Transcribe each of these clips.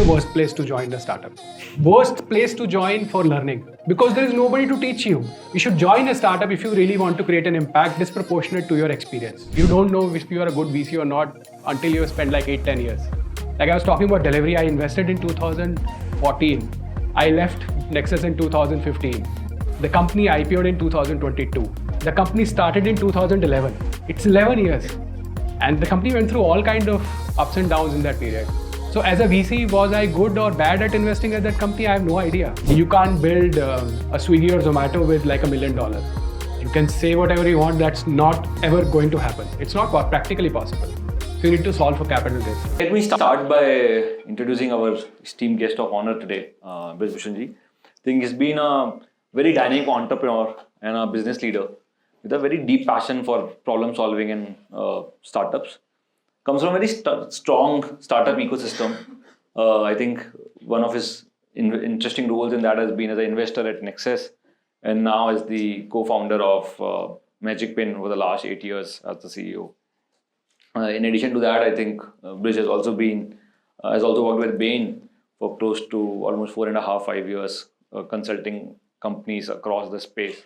the worst place to join a startup. Worst place to join for learning, because there is nobody to teach you. You should join a startup if you really want to create an impact disproportionate to your experience. You don't know if you are a good VC or not until you spend like 8-10 years. Like I was talking about delivery, I invested in 2014. I left Nexus in 2015. The company IPO'd in 2022. The company started in 2011. It's 11 years. And the company went through all kind of ups and downs in that period. So as a VC, was I good or bad at investing at that company? I have no idea. You can't build a Swiggy or Zomato with like $1 million. You can say whatever you want, that's not ever going to happen. It's not practically possible. So you need to solve for capital risk. Let me start by introducing our esteemed guest of honor today, Brij Bhushan ji. I think he's been a very dynamic entrepreneur and a business leader with a very deep passion for problem solving and startups. Comes from a very strong startup ecosystem. I think one of his interesting roles in that has been as an investor at Nexus, and now as the co-founder of Magicpin over the last 8 years as the CEO. In addition to that, I think Brij has also worked with Bain for close to almost 4.5-5 years, consulting companies across the space.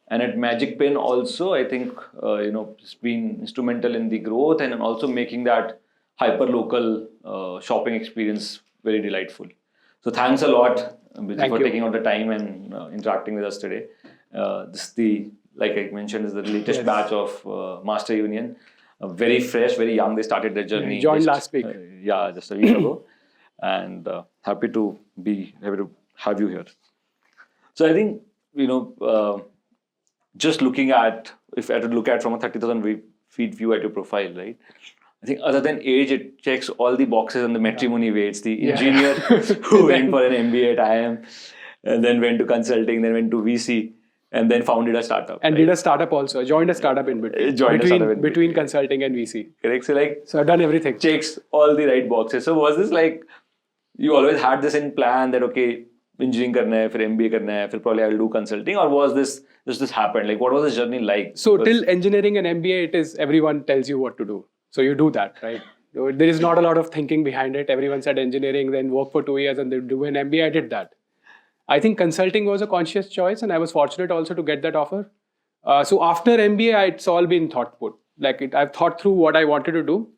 And at Magicpin also, I think, it's been instrumental in the growth and also making that hyper-local shopping experience very delightful. So thanks a lot, Brij, for taking out the time and interacting with us today. This is like I mentioned, is the latest batch of Master Union. Very fresh, very young. They started their journey. Joined last week. Just a week ago. And happy to have you here. So I think, just looking at, if I had to look at from a 30,000 feet view at your profile, right? I think other than age, it checks all the boxes on the matrimony weights. The engineer who went for an MBA at IIM and then went to consulting, then went to VC and then founded a startup. And did a startup also. Joined a startup in between. Between consulting and VC. Correct. So I've done everything. Checks all the right boxes. So was this like, you always had this in plan that, okay, engineering karna hai, fir MBA karna hai, fir probably I'll do consulting, or was this happened? Like, what was the journey like? So till engineering and MBA, it is everyone tells you what to do. So you do that, right? There is not a lot of thinking behind it. Everyone said engineering, then work for 2 years and then do an MBA. I did that. I think consulting was a conscious choice, and I was fortunate also to get that offer. So after MBA, it's all been thought put. I've thought through what I wanted to do.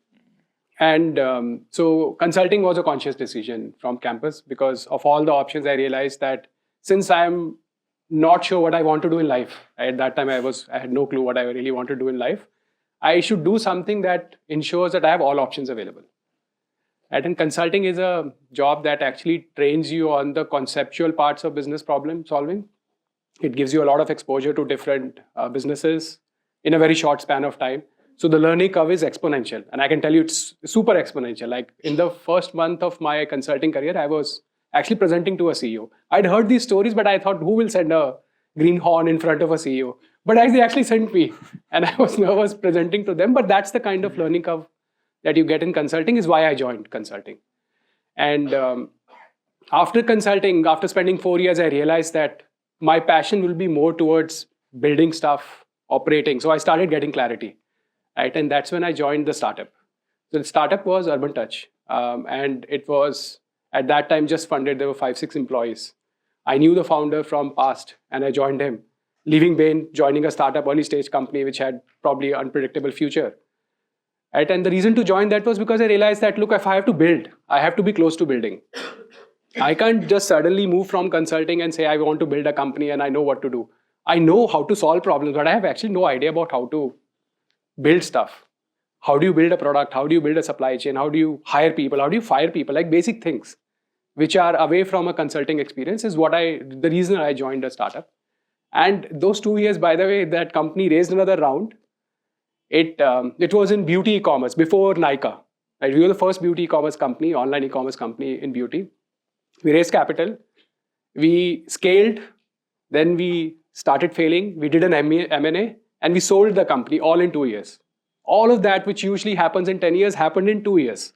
And so consulting was a conscious decision from campus, because of all the options, I realized that since I'm not sure what I want to do in life, at that time I had no clue what I really want to do in life, I should do something that ensures that I have all options available. And consulting is a job that actually trains you on the conceptual parts of business problem solving. It gives you a lot of exposure to different businesses in a very short span of time. So the learning curve is exponential. And I can tell you it's super exponential. Like in the first month of my consulting career, I was actually presenting to a CEO. I'd heard these stories, but I thought, who will send a green horn in front of a CEO? But they actually sent me. And I was nervous presenting to them. But that's the kind of learning curve that you get in consulting, is why I joined consulting. And after consulting, after spending 4 years, I realized that my passion will be more towards building stuff, operating. So I started getting clarity. Right? And that's when I joined the startup. So the startup was Urban Touch. And it was, at that time, just funded. There were 5-6 employees. I knew the founder from past, and I joined him. Leaving Bain, joining a startup early stage company, which had probably an unpredictable future. Right? And the reason to join that was because I realized that, look, if I have to build, I have to be close to building. I can't just suddenly move from consulting and say, I want to build a company and I know what to do. I know how to solve problems, but I have actually no idea about how to build stuff. How do you build a product? How do you build a supply chain? How do you hire people? How do you fire people? Like basic things, which are away from a consulting experience, is the reason I joined a startup. And those 2 years, by the way, that company raised another round. It was in beauty e-commerce before Nykaa. Right? We were the first beauty e-commerce company, online e-commerce company in beauty. We raised capital. We scaled. Then we started failing. We did an M&A. And we sold the company all in 2 years. All of that, which usually happens in 10 years, happened in 2 years.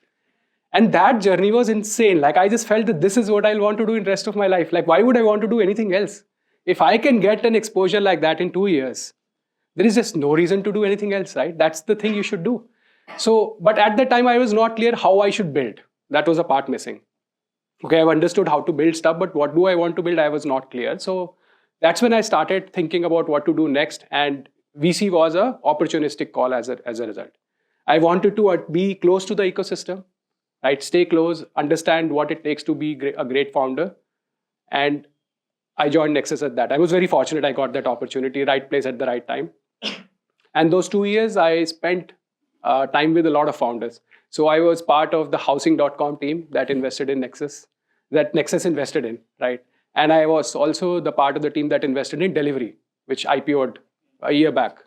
And that journey was insane. Like, I just felt that this is what I'll want to do in the rest of my life. Like, why would I want to do anything else? If I can get an exposure like that in 2 years, there is just no reason to do anything else, right? That's the thing you should do. So, but at that time, I was not clear how I should build. That was a part missing. okay, I've understood how to build stuff, but what do I want to build? I was not clear. So that's when I started thinking about what to do next. And VC was a opportunistic call as a result. I wanted to be close to the ecosystem, right? Stay close, understand what it takes to be a great founder. And I joined Nexus at that. I was very fortunate I got that opportunity, right place at the right time. And those 2 years, I spent time with a lot of founders. So I was part of the housing.com team that invested in Nexus, that Nexus invested in, right? And I was also the part of the team that invested in Delivery, which IPO'd a year back.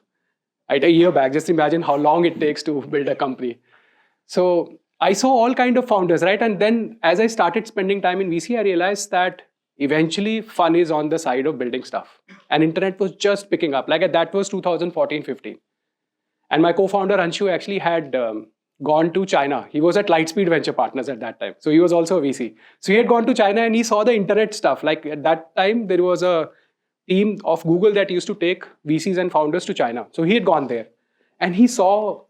Right, a year back. Just imagine how long it takes to build a company. So I saw all kind of founders, right? And then as I started spending time in VC, I realized that eventually fun is on the side of building stuff. And internet was just picking up. Like that was 2014-15. And my co-founder Anshu actually had gone to China. He was at Lightspeed Venture Partners at that time. So he was also a VC. So he had gone to China and he saw the internet stuff. Like at that time, there was a team of Google that used to take VCs and founders to China. So he had gone there. And he saw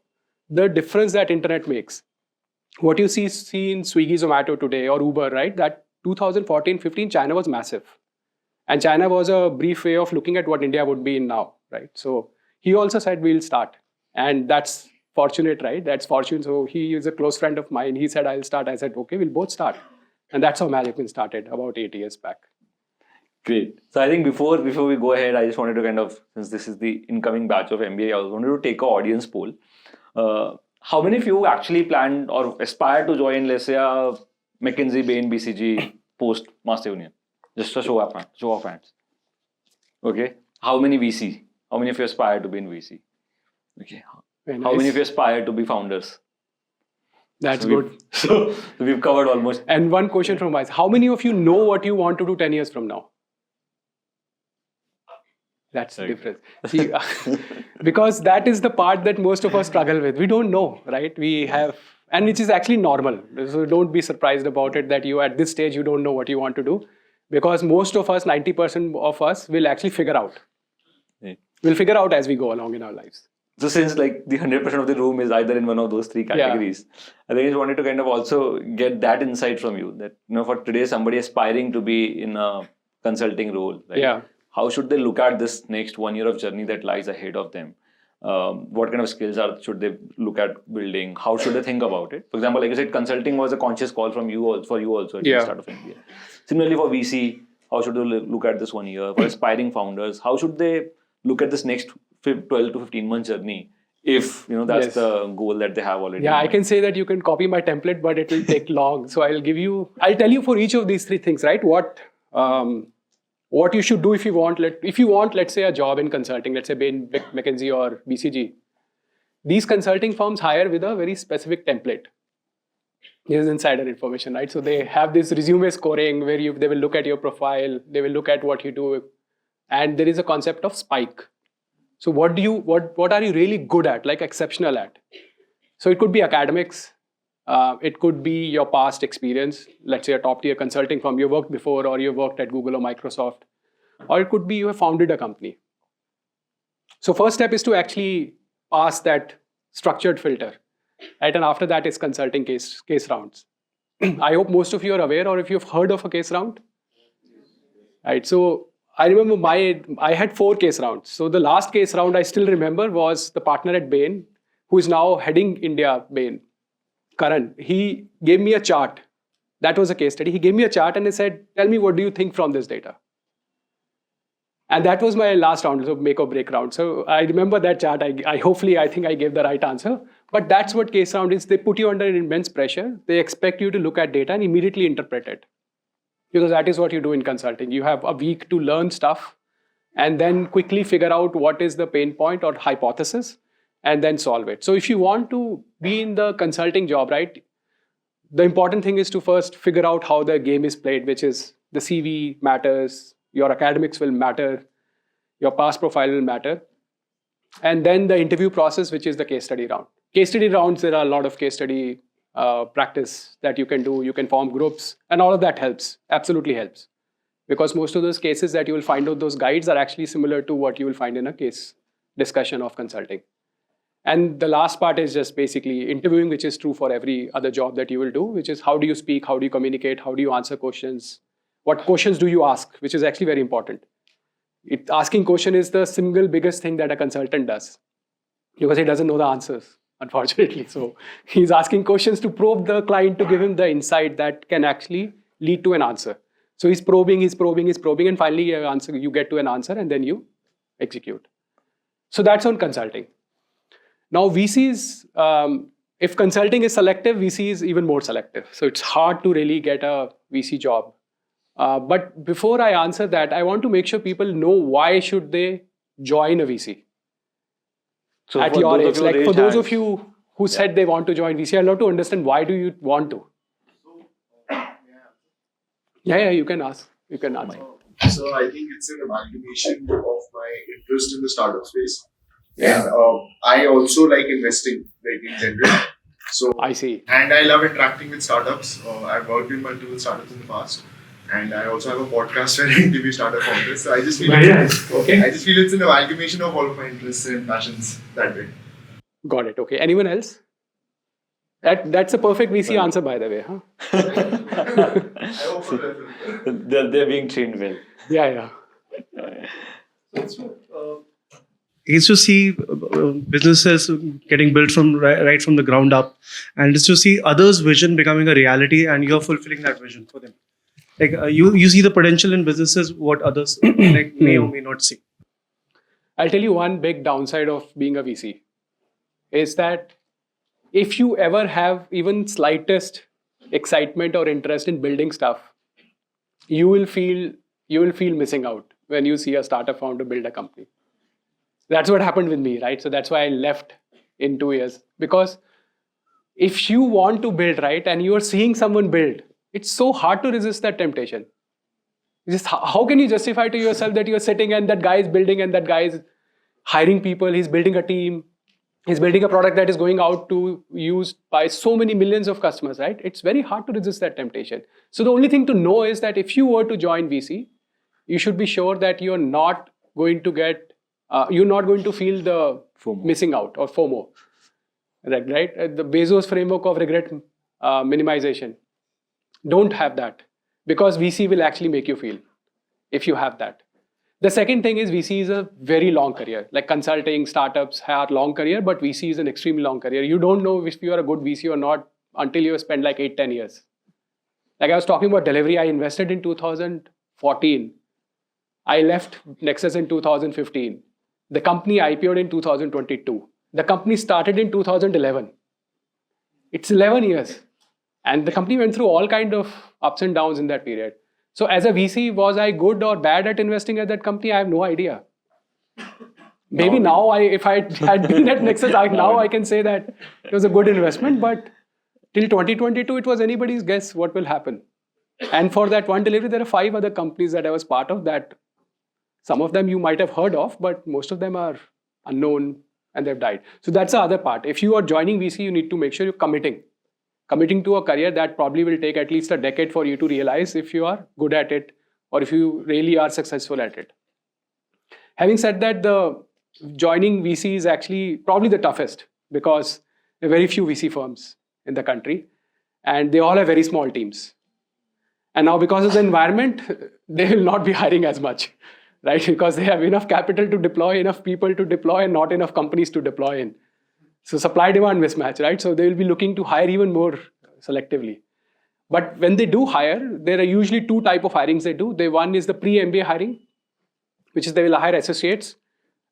the difference that internet makes. What you see in Swiggy, Zomato today or Uber, right? That 2014-15, China was massive. And China was a brief way of looking at what India would be in now, right? So he also said, we'll start. And that's fortunate, right? That's fortune. So he is a close friend of mine. He said, I'll start. I said, okay, we'll both start. And that's how Magicpin started about 8 years back. Great. So I think before we go ahead, I just wanted to kind of, since this is the incoming batch of MBA, I wanted to take an audience poll. How many of you actually planned or aspire to join, let's say, a McKinsey, Bain, BCG, Post, Master Union? Just a show of hands. Okay. How many VC? How many of you aspire to be in VC? Okay. Very How nice. many of you aspire to be founders? That's So good. So we've covered almost. And one question from us. How many of you know what you want to do 10 years from now? That's the difference. See, because that is the part that most of us struggle with. We don't know, right? We have, and which is actually normal. So don't be surprised about it that you at this stage, you don't know what you want to do. Because most of us, 90% of us will actually figure out. Right. We'll figure out as we go along in our lives. So since like the 100% of the room is either in one of those three categories, I think I just wanted to kind of also get that insight from you that, for today, somebody aspiring to be in a consulting role, right? Yeah. How should they look at this next 1 year of journey that lies ahead of them? What kind of skills should they look at building? How should they think about it? For example, like you said, consulting was a conscious call from you also, for you also at the start of MBA. Similarly for VC, how should they look at this 1 year? For aspiring founders, how should they look at this next 12 to 15 month journey if that's the goal that they have already? Yeah, I can say that you can copy my template, but it will take long. So I'll tell you for each of these three things, right? What you should do if you want, let's say, a job in consulting, let's say Bain, McKinsey or BCG. These consulting firms hire with a very specific template. This is insider information, right? So they have this resume scoring where they will look at your profile, they will look at what you do, and there is a concept of spike. So what are you really good at, like exceptional at? So it could be academics. It could be your past experience. Let's say a top tier consulting firm you worked before, or you worked at Google or Microsoft, or it could be you have founded a company. So first step is to actually pass that structured filter, right? And after that is consulting case rounds. I hope most of you are aware, or if you've heard of a case round, right? So I remember I had 4 case rounds. So the last case round I still remember was the partner at Bain, who is now heading India, Bain, Karan. He gave me a chart. That was a case study. He gave me a chart and he said, tell me, what do you think from this data? And that was my last round, so make or break round. So I remember that chart. I think I gave the right answer. But that's what case round is. They put you under immense pressure. They expect you to look at data and immediately interpret it. Because that is what you do in consulting. You have a week to learn stuff and then quickly figure out what is the pain point or hypothesis and then solve it. So if you want to be in the consulting job, right, the important thing is to first figure out how the game is played, which is the CV matters, your academics will matter, your past profile will matter, and then the interview process, which is the case study round. Case study rounds, there are a lot of case study practice that you can do. You can form groups, and all of that helps, absolutely helps. Because most of those cases that you will find out, those guides are actually similar to what you will find in a case discussion of consulting. And the last part is just basically interviewing, which is true for every other job that you will do, which is how do you speak, how do you communicate, how do you answer questions, what questions do you ask, which is actually very important. Asking question is the single biggest thing that a consultant does because he doesn't know the answers, unfortunately. So he's asking questions to probe the client to give him the insight that can actually lead to an answer. So he's probing, and finally you get to an answer and then you execute. So that's on consulting. Now VCs, if consulting is selective, VC is even more selective. So it's hard to really get a VC job. But before I answer that, I want to make sure people know why should they join a VC. So at your age, like for those of you who said they want to join VC, I'd love to understand why do you want to? Yeah, you can ask. You can answer. So I think it's an amalgamation of my interest in the startup space. Yeah. And I also like investing, like in general. So I see. And I love interacting with startups. I've worked in multiple startups in the past. And I also have a podcast where I interview startup founders. So I just feel Okay. I just feel it's an amalgamation of all of my interests and passions that way. Got it. Okay. Anyone else? That's a perfect VC answer, by the way, huh? I hope so. They're being trained well. Yeah. It's to see businesses getting built from right from the ground up, and it's to see others' vision becoming a reality, and you're fulfilling that vision for them. Like you see the potential in businesses what others like may or may not see. I'll tell you one big downside of being a VC is that if you ever have even slightest excitement or interest in building stuff, you will feel missing out when you see a startup founder build a company. That's what happened with me, right? So that's why I left in 2 years. Because if you want to build, right, and you are seeing someone build, it's so hard to resist that temptation. Just how can you justify to yourself that you're sitting and that guy is building and that guy is hiring people, he's building a team, he's building a product that is going out to used by so many millions of customers, right? It's very hard to resist that temptation. So the only thing to know is that if you were to join VC, you should be sure that you're not going to feel the FOMO. Missing out or FOMO, right? The Bezos framework of regret minimization. Don't have that because VC will actually make you feel if you have that. The second thing is VC is a very long career. Like consulting, startups have long career, but VC is an extremely long career. You don't know if you are a good VC or not until you spend like 8-10 years. Like I was talking about delivery, I invested in 2014. I left Nexus in 2015. The company IPO'd in 2022. The company started in 2011. It's 11 years. And the company went through all kind of ups and downs in that period. So as a VC, was I good or bad at investing at that company? I have no idea. Maybe now, if I had been at Nexus, now I can say that it was a good investment. But till 2022, it was anybody's guess what will happen. And for that one delivery, there are 5 other companies that I was part of that. Some of them you might have heard of, but most of them are unknown and they've died. So that's the other part. If you are joining VC, you need to make sure you're committing to a career that probably will take at least a decade for you to realize if you are good at it or if you really are successful at it. Having said that, the joining VC is actually probably the toughest because there are very few VC firms in the country and they all have very small teams. And now because of the environment, they will not be hiring as much, right? Because they have enough capital to deploy, enough people to deploy, and not enough companies to deploy in. So supply-demand mismatch, right? So they will be looking to hire even more selectively. But when they do hire, there are usually 2 types of hirings they do. One is the pre-MBA hiring, which is they will hire associates.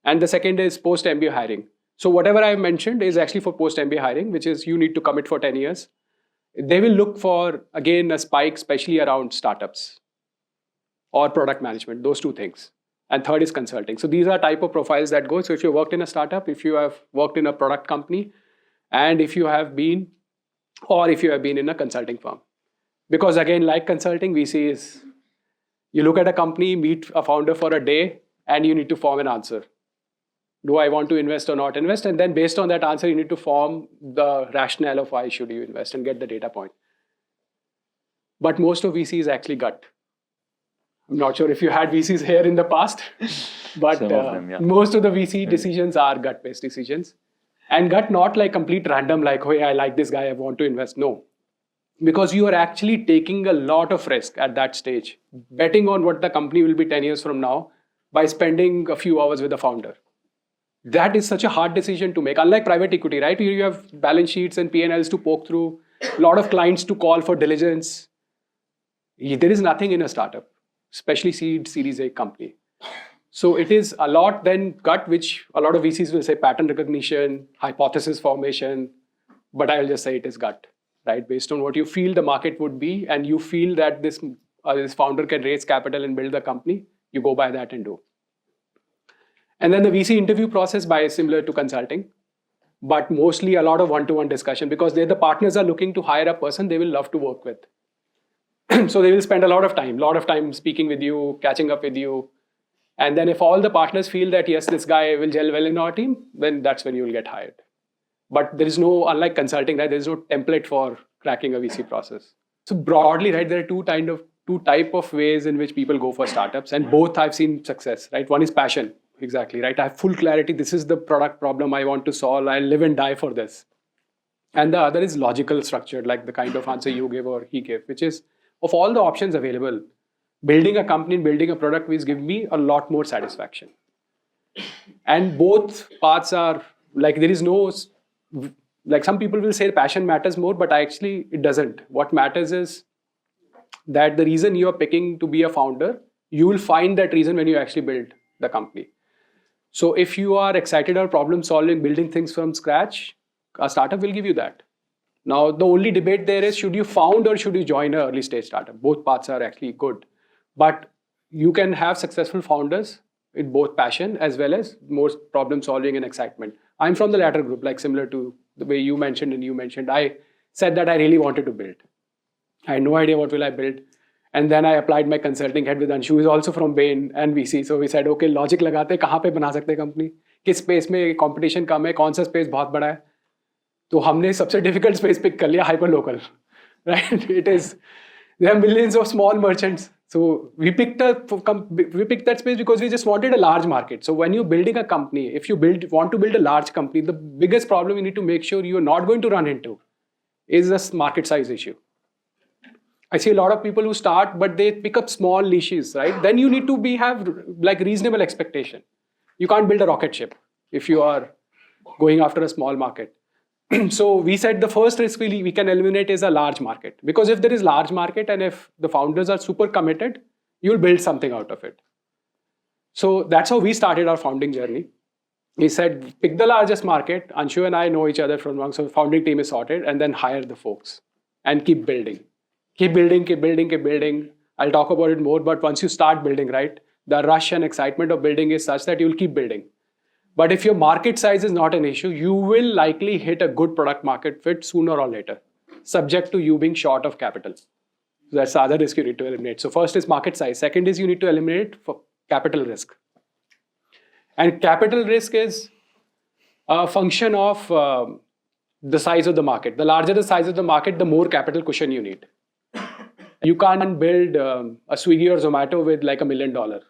And the second is post-MBA hiring. So whatever I mentioned is actually for post-MBA hiring, which is you need to commit for 10 years. They will look for, again, a spike, especially around startups or product management, those 2 things. And third is consulting. So these are type of profiles that go. So if you worked in a startup, if you have worked in a product company, and if you have been in a consulting firm. Because again, like consulting, VC is, you look at a company, meet a founder for a day, and you need to form an answer. Do I want to invest or not invest? And then based on that answer, you need to form the rationale of why should you invest and get the data point. But most of VC is actually gut. I'm not sure if you had VCs here in the past, but Some of them, yeah. most of the VC decisions are gut-based decisions. And gut not like complete random, like, oh yeah, I like this guy, I want to invest. No. Because you are actually taking a lot of risk at that stage, betting on what the company will be 10 years from now by spending a few hours with the founder. That is such a hard decision to make. Unlike private equity, right? Here you have balance sheets and P&Ls to poke through, a lot of clients to call for diligence. There is nothing in a startup, especially seed Series A company. So it is a lot then gut, which a lot of VCs will say pattern recognition, hypothesis formation, but I'll just say it is gut, right? Based on what you feel the market would be, and you feel that this founder can raise capital and build the company, you go by that and do. And then the VC interview process similar to consulting, but mostly a lot of one-to-one discussion because the partners are looking to hire a person they will love to work with. So they will spend a lot of time speaking with you, catching up with you. And then if all the partners feel that, yes, this guy will gel well in our team, then that's when you will get hired. But there is no, unlike consulting, right, there is no template for cracking a VC process. So broadly, right, there are two type of ways in which people go for startups, and both I've seen success, right? One is passion, exactly, right? I have full clarity. This is the product problem I want to solve. I'll live and die for this. And the other is logical structured, like the kind of answer you give or he gave, which is of all the options available, building a company and building a product will give me a lot more satisfaction. And both paths are like, there is no, like some people will say passion matters more, but actually it doesn't. What matters is that the reason you are picking to be a founder, you will find that reason when you actually build the company. So if you are excited about problem solving, building things from scratch, a startup will give you that. Now, the only debate there is, should you found or should you join an early stage startup? Both paths are actually good. But you can have successful founders with both passion as well as more problem solving and excitement. I'm from the latter group, like similar to the way you mentioned and you mentioned. I said that I really wanted to build. I had no idea what will I build. And then I applied my consulting head with Anshu, who is also from Bain and VC. So we said, okay, logic लगाते कहाँ पे बना सकते company? किस space में competition कम है? कौन सा space बहुत बड़ा है? तो हमने सबसे difficult space pick कर लिया, hyper local, right? There are millions of small merchants. So we picked that space because we just wanted a large market. So when you're building a company, if you want to build a large company, the biggest problem you need to make sure you're not going to run into is a market size issue. I see a lot of people who start, but they pick up small niches, right? Then you need to have like reasonable expectation. You can't build a rocket ship if you are going after a small market. So we said the first risk we can eliminate is a large market. Because if there is large market and if the founders are super committed, you'll build something out of it. So that's how we started our founding journey. We said, pick the largest market. Anshu and I know each other from long, so the founding team is sorted, and then hire the folks and keep building. Keep building. I'll talk about it more, but once you start building, right, the rush and excitement of building is such that you'll keep building. But if your market size is not an issue, you will likely hit a good product market fit sooner or later, subject to you being short of capital. So that's the other risk you need to eliminate. So first is market size. Second is you need to eliminate for capital risk. And capital risk is a function of the size of the market. The larger the size of the market, the more capital cushion you need. You can't build a Swiggy or Zomato with like $1 million.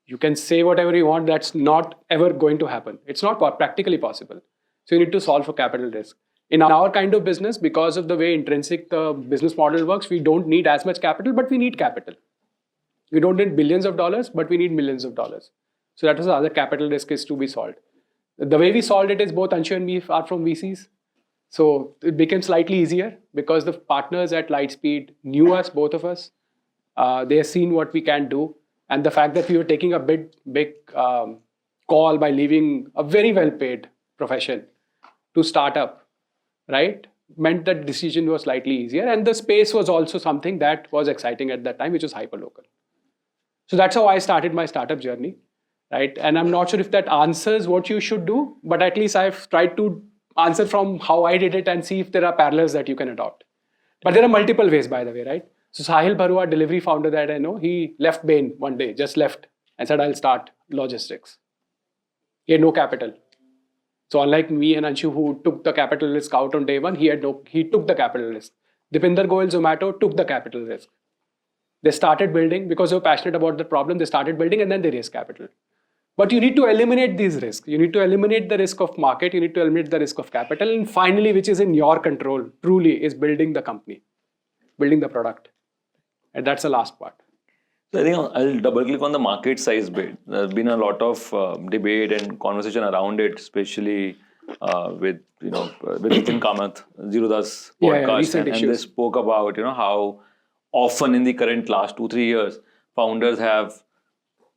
You can say whatever you want, that's not ever going to happen. It's not practically possible. So you need to solve for capital risk. In our kind of business, because of the way intrinsic the business model works, we don't need as much capital, but we need capital. We don't need billions of dollars, but we need millions of dollars. So that was the other capital risk is to be solved. The way we solved it is both Anshu and me are from VCs. So it became slightly easier because the partners at Lightspeed knew us, both of us. They have seen what we can do. And the fact that we were taking a big call by leaving a very well-paid profession to start up, right, meant that decision was slightly easier. And the space was also something that was exciting at that time, which was hyperlocal. So that's how I started my startup journey, right? And I'm not sure if that answers what you should do, but at least I've tried to answer from how I did it and see if there are parallels that you can adopt. But there are multiple ways, by the way, right? So Sahil Barua, delivery founder that I know, he left Bain one day, just left and said, I'll start logistics. He had no capital. So unlike me and Anshu, who took the capital risk out on day one, he took the capital risk. Dipinder Goyal, Zomato, took the capital risk. They started building because they were passionate about the problem. They started building and then they raised capital. But you need to eliminate these risks. You need to eliminate the risk of market. You need to eliminate the risk of capital. And finally, which is in your control, truly, is building the company, building the product. And that's the last part. So I think I'll double click on the market size bit. There's been a lot of debate and conversation around it, especially with Nitin Kamath, Zerodha's podcast, recent and they issues. spoke about how often in the current last 2-3 years, founders have,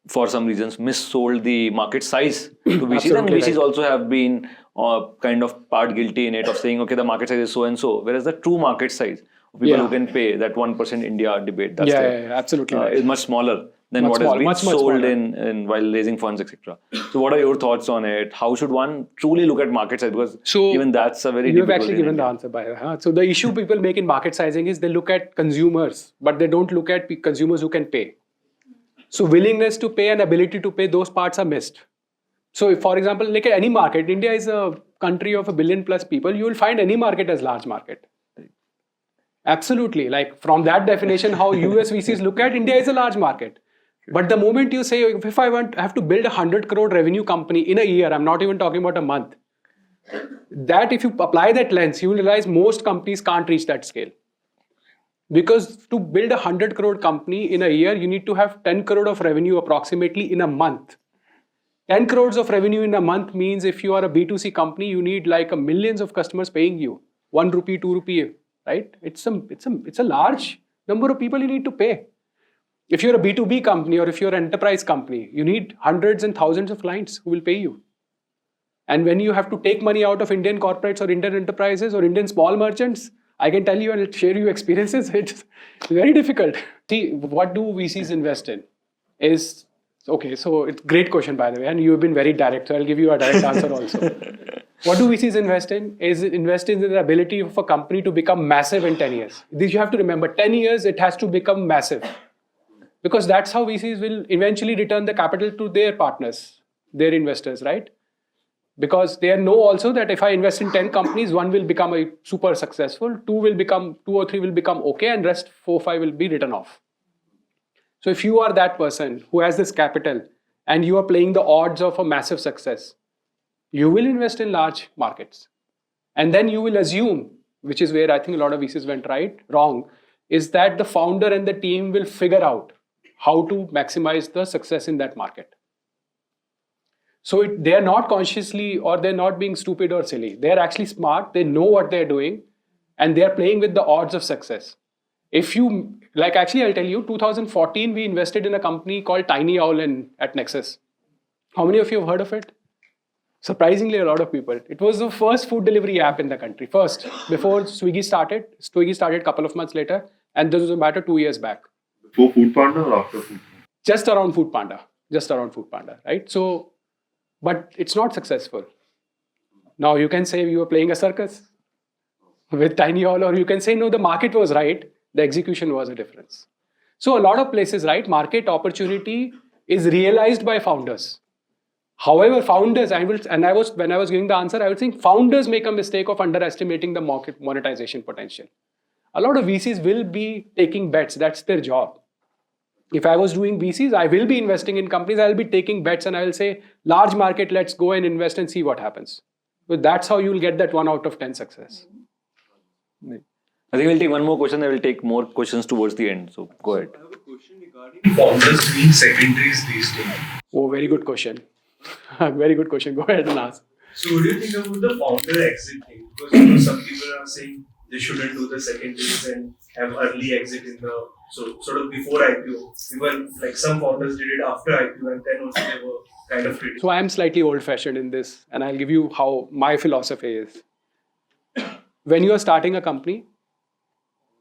for some reasons, missold the market size to VCs, and Absolutely VCs right. also have been kind of part guilty in it of saying, okay, the market size is so and so, whereas the true market size of people who can pay, that 1% India debate, that's Absolutely right. is much smaller than Much what small- has been much sold smaller. in while raising funds, etc. So, what are your thoughts on it? How should one truly look at market size? Because So, even that's a very You have difficult actually in given the India. answer by huh? So the issue people make in market sizing is they look at consumers, but they don't look at consumers who can pay. So willingness to pay and ability to pay, those parts are missed. So if, for example, look at any market. India is a country of 1 billion plus people. You will find any market as large market. Absolutely. Like from that definition, how US VCs look at India is a large market. But the moment you say, if I have to build 100 crore revenue company in a year, I'm not even talking about a month. That if you apply that lens, you will realize most companies can't reach that scale. Because to build 100 crore company in a year, you need to have 10 crore of revenue approximately in a month. 10 crores of revenue in a month means if you are a B2C company, you need like millions of customers paying you 1 rupee, 2 rupee, right? It's a large number of people you need to pay. If you're a B2B company or if you're an enterprise company, you need hundreds and thousands of clients who will pay you. And when you have to take money out of Indian corporates or Indian enterprises or Indian small merchants, I can tell you and share you experiences. It's very difficult. See, what do VCs invest in? Okay, so it's a great question, by the way, and you've been very direct, so I'll give you a direct answer also. What do VCs invest in? Is invest in the ability of a company to become massive in 10 years. This you have to remember, 10 years it has to become massive. Because that's how VCs will eventually return the capital to their partners, their investors, right? Because they know also that if I invest in 10 companies, one will become a super successful, two or three will become okay, and rest 4, 5 will be written off. So if you are that person who has this capital and you are playing the odds of a massive success, you will invest in large markets. And then you will assume, which is where I think a lot of VCs went wrong, is that the founder and the team will figure out how to maximize the success in that market. So they are not consciously or they're not being stupid or silly. They're actually smart. They know what they're doing and they're playing with the odds of success. Actually, I'll tell you, 2014, we invested in a company called Tiny Owl at Nexus. How many of you have heard of it? Surprisingly, a lot of people. It was the first food delivery app in the country. First, before Swiggy started. Swiggy started a couple of months later. And this was a matter 2 years back. Before Food Panda or after Food Panda? Just around Food Panda, right? So, but it's not successful. Now, you can say you were playing a circus with Tiny Owl, or you can say, no, the market was right. The execution was a difference. So a lot of places, right, market opportunity is realized by founders. However, founders, when I was giving the answer, I would think founders make a mistake of underestimating the market monetization potential. A lot of VCs will be taking bets. That's their job. If I was doing VCs, I will be investing in companies. I'll be taking bets and I will say, large market, let's go and invest and see what happens. But that's how you will get that 1 out of 10 success. I think we'll take one more question. I will take more questions towards the end. So go ahead. I have a question regarding founders being secondaries these days. Oh, very good question. Very good question. Go ahead and ask. So, what do you think about the founder exit thing? Because some people are saying they shouldn't do the secondaries and have early exit so sort of before IPO. Even like some founders did it after IPO and then also they were kind of critical. So I am slightly old-fashioned in this, and I'll give you how my philosophy is. When you are starting a company,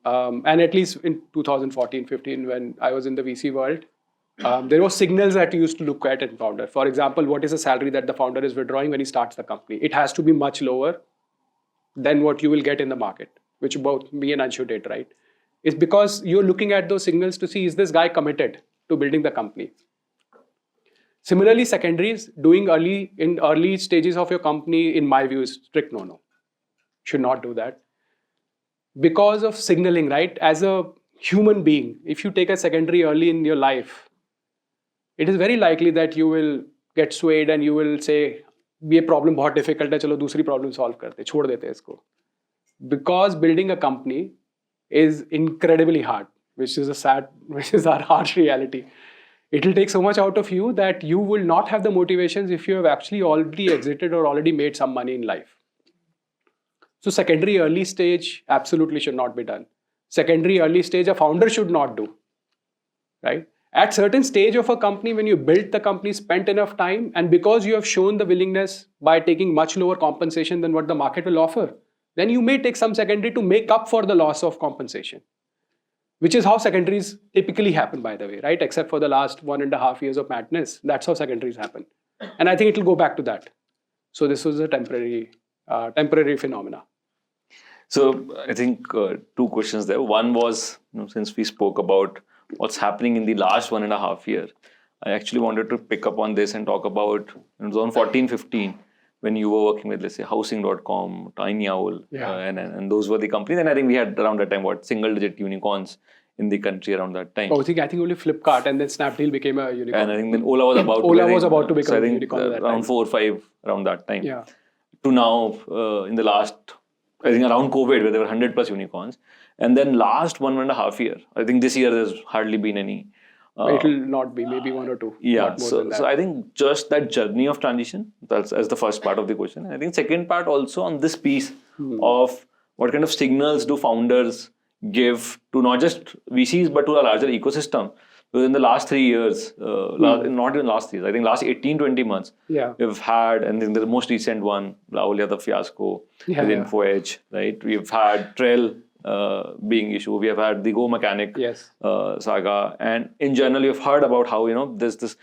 and at least in 2014-15, when I was in the VC world, there were signals that you used to look at in founder. For example, what is the salary that the founder is withdrawing when he starts the company? It has to be much lower than what you will get in the market, which both me and Anshu did, right? It's because you're looking at those signals to see, is this guy committed to building the company? Similarly, secondaries, doing early stages of your company, in my view, is strict no-no. Should not do that. Because of signaling, right? As a human being, if you take a secondary early in your life, it is very likely that you will get swayed and you will say, ये problem बहुत difficult है, चलो दूसरी problem solve करते, छोड़ देते इसको. Because building a company is incredibly hard, which is our harsh reality. It will take so much out of you that you will not have the motivations if you have actually already exited or already made some money in life. So secondary early stage absolutely should not be done. Secondary early stage a founder should not do, right? At certain stage of a company, when you built the company, spent enough time, and because you have shown the willingness by taking much lower compensation than what the market will offer, then you may take some secondary to make up for the loss of compensation, which is how secondaries typically happen, by the way, right? Except for the last 1.5 years of madness, that's how secondaries happen. And I think it will go back to that. So this was a temporary phenomena. So I think two questions there. One was, since we spoke about what's happening in the last 1.5 year, I actually wanted to pick up on this and talk about zone 14-15, when you were working with, let's say, housing.com, Tiny Owl, and those were the companies. And I think we had around that time, single-digit unicorns in the country around that time. I think only Flipkart and then Snapdeal became a unicorn. And I think then Ola was about to become a unicorn. So around 4 or 5 around that time. Yeah. To now, in the last, I think around COVID, where there were 100 plus unicorns. And then last 1.5 year, I think this year there's hardly been any. It will not be, maybe 1 or 2. Yeah, so I think just that journey of transition, that's as the first part of the question. And I think second part also on this piece of what kind of signals do founders give to not just VCs, but to a larger ecosystem. Because in the last 3 years, not even last 3 years, I think last 18-20 months, we've had, and in the most recent one, Rahul Yadav fiasco with InfoEdge, right? We've had Trail being issue. We have had the Go Mechanic saga, and in general, you've heard about how there's this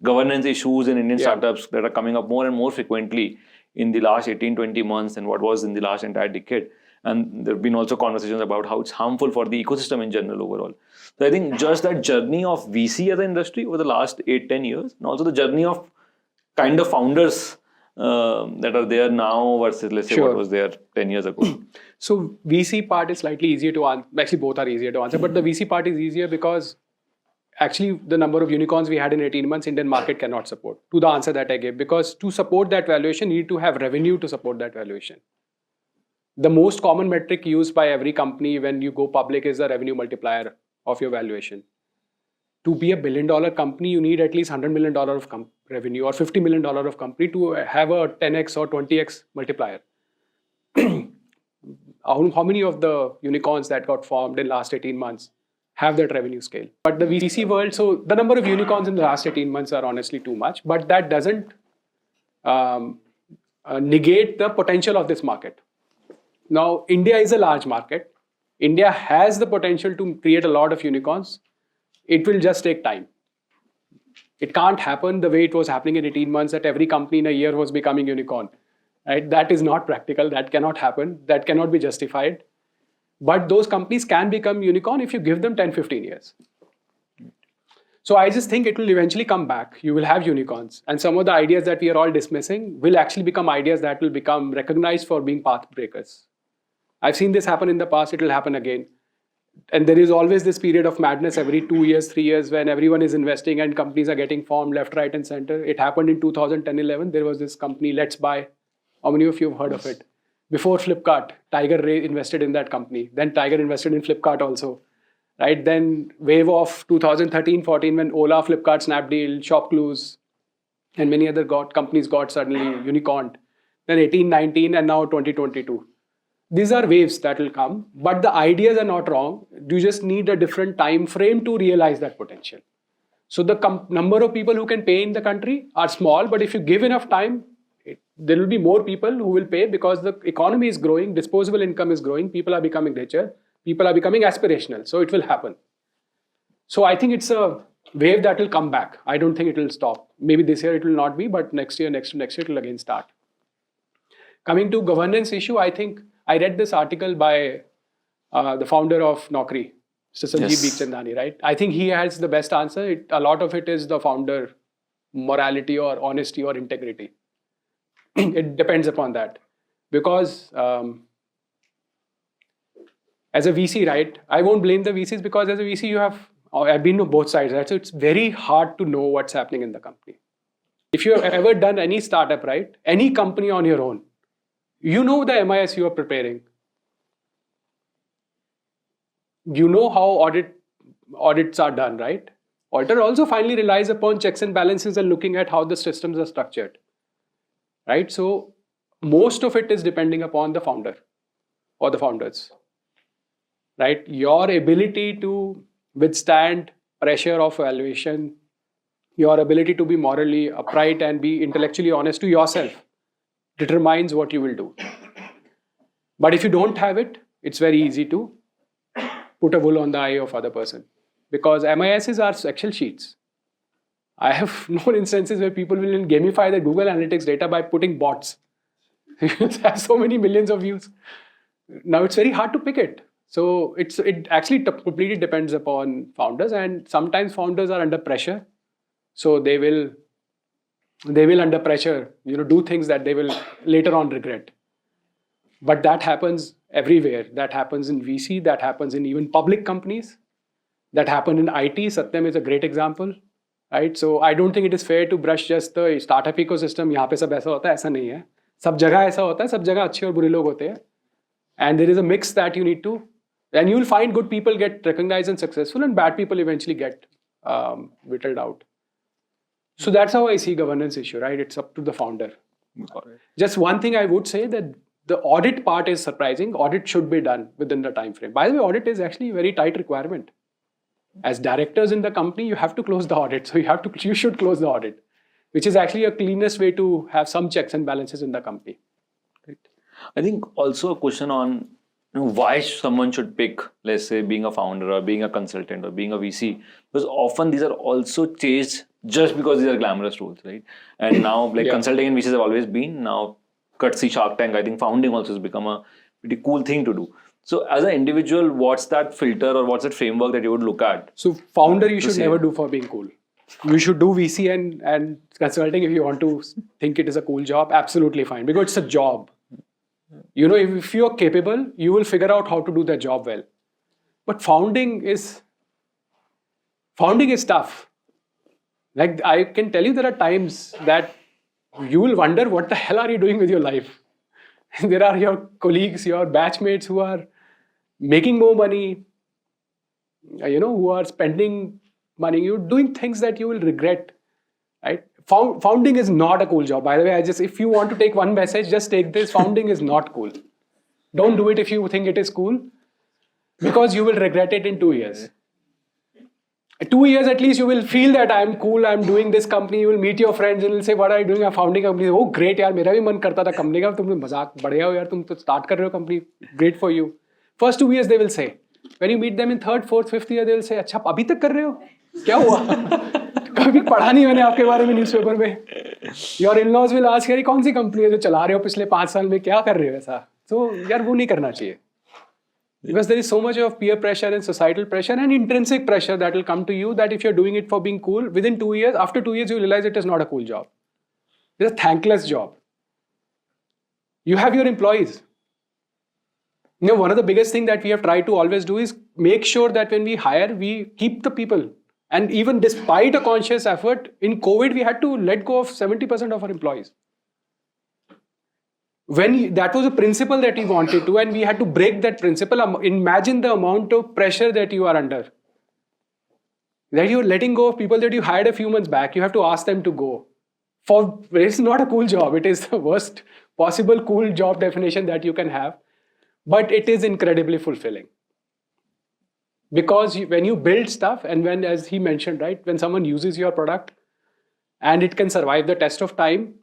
governance issues in Indian startups that are coming up more and more frequently in the last 18-20 months than what was in the last entire decade. And there have been also conversations about how it's harmful for the ecosystem in general overall. So I think just that journey of VC as an industry over the last 8-10 years, and also the journey of kind of founders that are there now versus, let's say, what was there 10 years ago. So VC part is slightly easier to answer. Actually, both are easier to answer, but the VC part is easier because actually the number of unicorns we had in 18 months, Indian market cannot support, to the answer that I gave. Because to support that valuation, you need to have revenue to support that valuation. The most common metric used by every company when you go public is the revenue multiplier of your valuation. To be a $1 billion company, you need at least $100 million of revenue or $50 million of company to have a 10x or 20x multiplier. How many of the unicorns that got formed in the last 18 months have that revenue scale? But the VC world, so the number of unicorns in the last 18 months are honestly too much, but that doesn't negate the potential of this market. Now, India is a large market. India has the potential to create a lot of unicorns. It will just take time. It can't happen the way it was happening in 18 months that every company in a year was becoming unicorn. Right? That is not practical. That cannot happen. That cannot be justified. But those companies can become unicorn if you give them 10-15 years. So I just think it will eventually come back. You will have unicorns. And some of the ideas that we are all dismissing will actually become ideas that will become recognized for being path breakers. I've seen this happen in the past. It will happen again. And there is always this period of madness every 2 years, 3 years when everyone is investing and companies are getting formed left, right, and center. It happened in 2010-11. There was this company, Let's Buy. How many of you have heard of it? Before Flipkart, Tiger invested in that company. Then Tiger invested in Flipkart also. Right? Then wave of 2013-14 when Ola, Flipkart, Snapdeal, ShopClues, and many other companies got suddenly unicorned. Then 18-19 and now 2022. These are waves that will come, but the ideas are not wrong. You just need a different time frame to realize that potential. So the number of people who can pay in the country are small, but if you give enough time, there will be more people who will pay because the economy is growing, disposable income is growing, people are becoming richer, people are becoming aspirational. So it will happen. So I think it's a wave that will come back. I don't think it will stop. Maybe this year it will not be, but next year, next year it will again start. Coming to governance issue, I think I read this article by the founder of Naukri, Mr. Sanjeev Bikhchandani, right? I think he has the best answer. A lot of it is the founder morality or honesty or integrity. It depends upon that. Because as a VC, right, I won't blame the VCs because as a VC, I've been to both sides, right? So it's very hard to know what's happening in the company. if you have ever done any startup, right, any company on your own, you know the MIS you are preparing. You know how audits are done, right? Auditor also finally relies upon checks and balances and looking at how the systems are structured, right? So most of it is depending upon the founder or the founders, right? Your ability to withstand pressure of valuation, your ability to be morally upright and be intellectually honest to yourself determines what you will do. But if you don't have it, it's very easy to put a wool on the eye of other person, because MISs are Excel sheets. I have known instances where people will gamify the Google Analytics data by putting bots. It has so many millions of views. Now it's very hard to pick it. So it actually completely depends upon founders, and sometimes founders are under pressure. So they will under pressure, do things that they will later on regret. But that happens everywhere. That happens in VC, that happens in even public companies, that happen in IT. Satyam is a great example, right? So I don't think it is fair to brush just the startup ecosystem. यहाँ पे सब ऐसा होता है, ऐसा नहीं है. सब जगह ऐसा होता है, सब जगह अच्छे और बुरे लोग होते हैं. And there is a mix that you need to, and you will find good people get recognized and successful, and bad people eventually get whittled out. So that's how I see governance issue, right? It's up to the founder. Just one thing I would say, that the audit part is surprising. Audit should be done within the time frame. By the way, audit is actually a very tight requirement. As directors in the company, you have to close the audit. So you should close the audit, which is actually a cleanest way to have some checks and balances in the company. Right. I think also a question on why someone should pick, let's say, being a founder or being a consultant or being a VC, because often these are also chased just because these are glamorous roles, right? And now, like consulting and VCs have always been. Now, courtesy Shark Tank, I think founding also has become a pretty cool thing to do. So as an individual, what's that filter or what's that framework that you would look at? So founder, you should never do for being cool. You should do VC and consulting if you want to think it is a cool job. Absolutely fine, because it's a job. If you're capable, you will figure out how to do that job well. But founding is tough. Like, I can tell you, there are times that you will wonder, what the hell are you doing with your life? There are your colleagues, your batchmates who are making more money, who are spending money. You're doing things that you will regret, right? Founding is not a cool job. By the way, if you want to take one message, just take this: founding is not cool. Don't do it if you think it is cool, because you will regret it in 2 years. 2 years at least, you will feel that I'm cool, I'm doing this company. You will meet your friends and will say, what are you doing? I'm founding a company. Oh, great, यार, मेरा भी मन करता था company का. तुम मजाक बढ़िया हो यार, तुम तो start कर रहे हो company. Great for you. First 2 years they will say. When you meet them in 3rd, 4th, 5th year, they will say, अच्छा अभी तक कर रहे हो? क्या हुआ? कभी पढ़ा नहीं मैंने आपके बारे में न्यूज़पेपर में. Your in-laws will ask, यार कौन सी कंपनी है जो चला रहे हो पिछले 5 साल में, क्या कर रहे हो ऐसा? So यार वो नहीं करना चाहिए. Because there is so much of peer pressure and societal pressure and intrinsic pressure that will come to you, that if you're doing it for being cool, within 2 years, after 2 years, you realize it is not a cool job. It's a thankless job. You have your employees. One of the biggest things that we have tried to always do is make sure that when we hire, we keep the people. And even despite a conscious effort, in COVID, we had to let go of 70% of our employees. That was a principle that we wanted to, and we had to break that principle. Imagine the amount of pressure that you are under. That you're letting go of people that you hired a few months back. You have to ask them to go. It's not a cool job. It is the worst possible cool job definition that you can have. But it is incredibly fulfilling. Because when you build stuff, and when, as he mentioned, right, when someone uses your product and it can survive the test of time,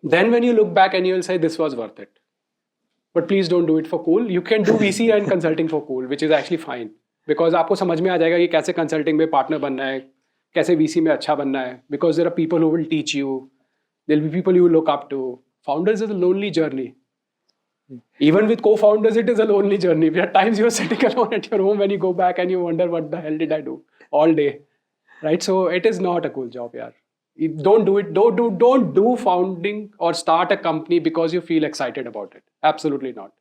then when you look back and you will say, this was worth it. But please don't do it for cool. You can do VC and consulting for cool, which is actually fine. Because आपको समझ में आ जाएगा कि कैसे consulting में partner बनना है, कैसे VC में अच्छा बनना है. Because there are people who will teach you. There will be people you look up to. Founders is a lonely journey. Even with co-founders, it is a lonely journey. There are times you are sitting alone at your home when you go back and you wonder, what the hell did I do all day? Right? So it is not a cool job, yaar. Don't do it. Don't do founding or start a company because you feel excited about it. Absolutely not.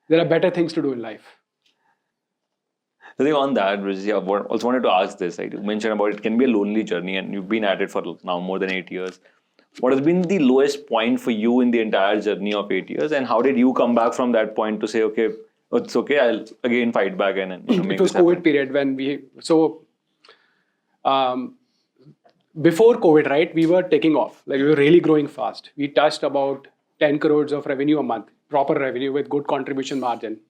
There are better things to do in life. I think on that, Brij, I also wanted to ask this. Right? You mentioned about it can be a lonely journey, and you've been at it for now more than 8 years. What has been the lowest point for you in the entire journey of 8 years, and how did you come back from that point to say, okay, it's okay, I'll again fight back and make It was this COVID happen? period when before COVID, right, we were taking off. Like we were really growing fast. We touched about 10 crores of revenue a month, proper revenue with good contribution margin.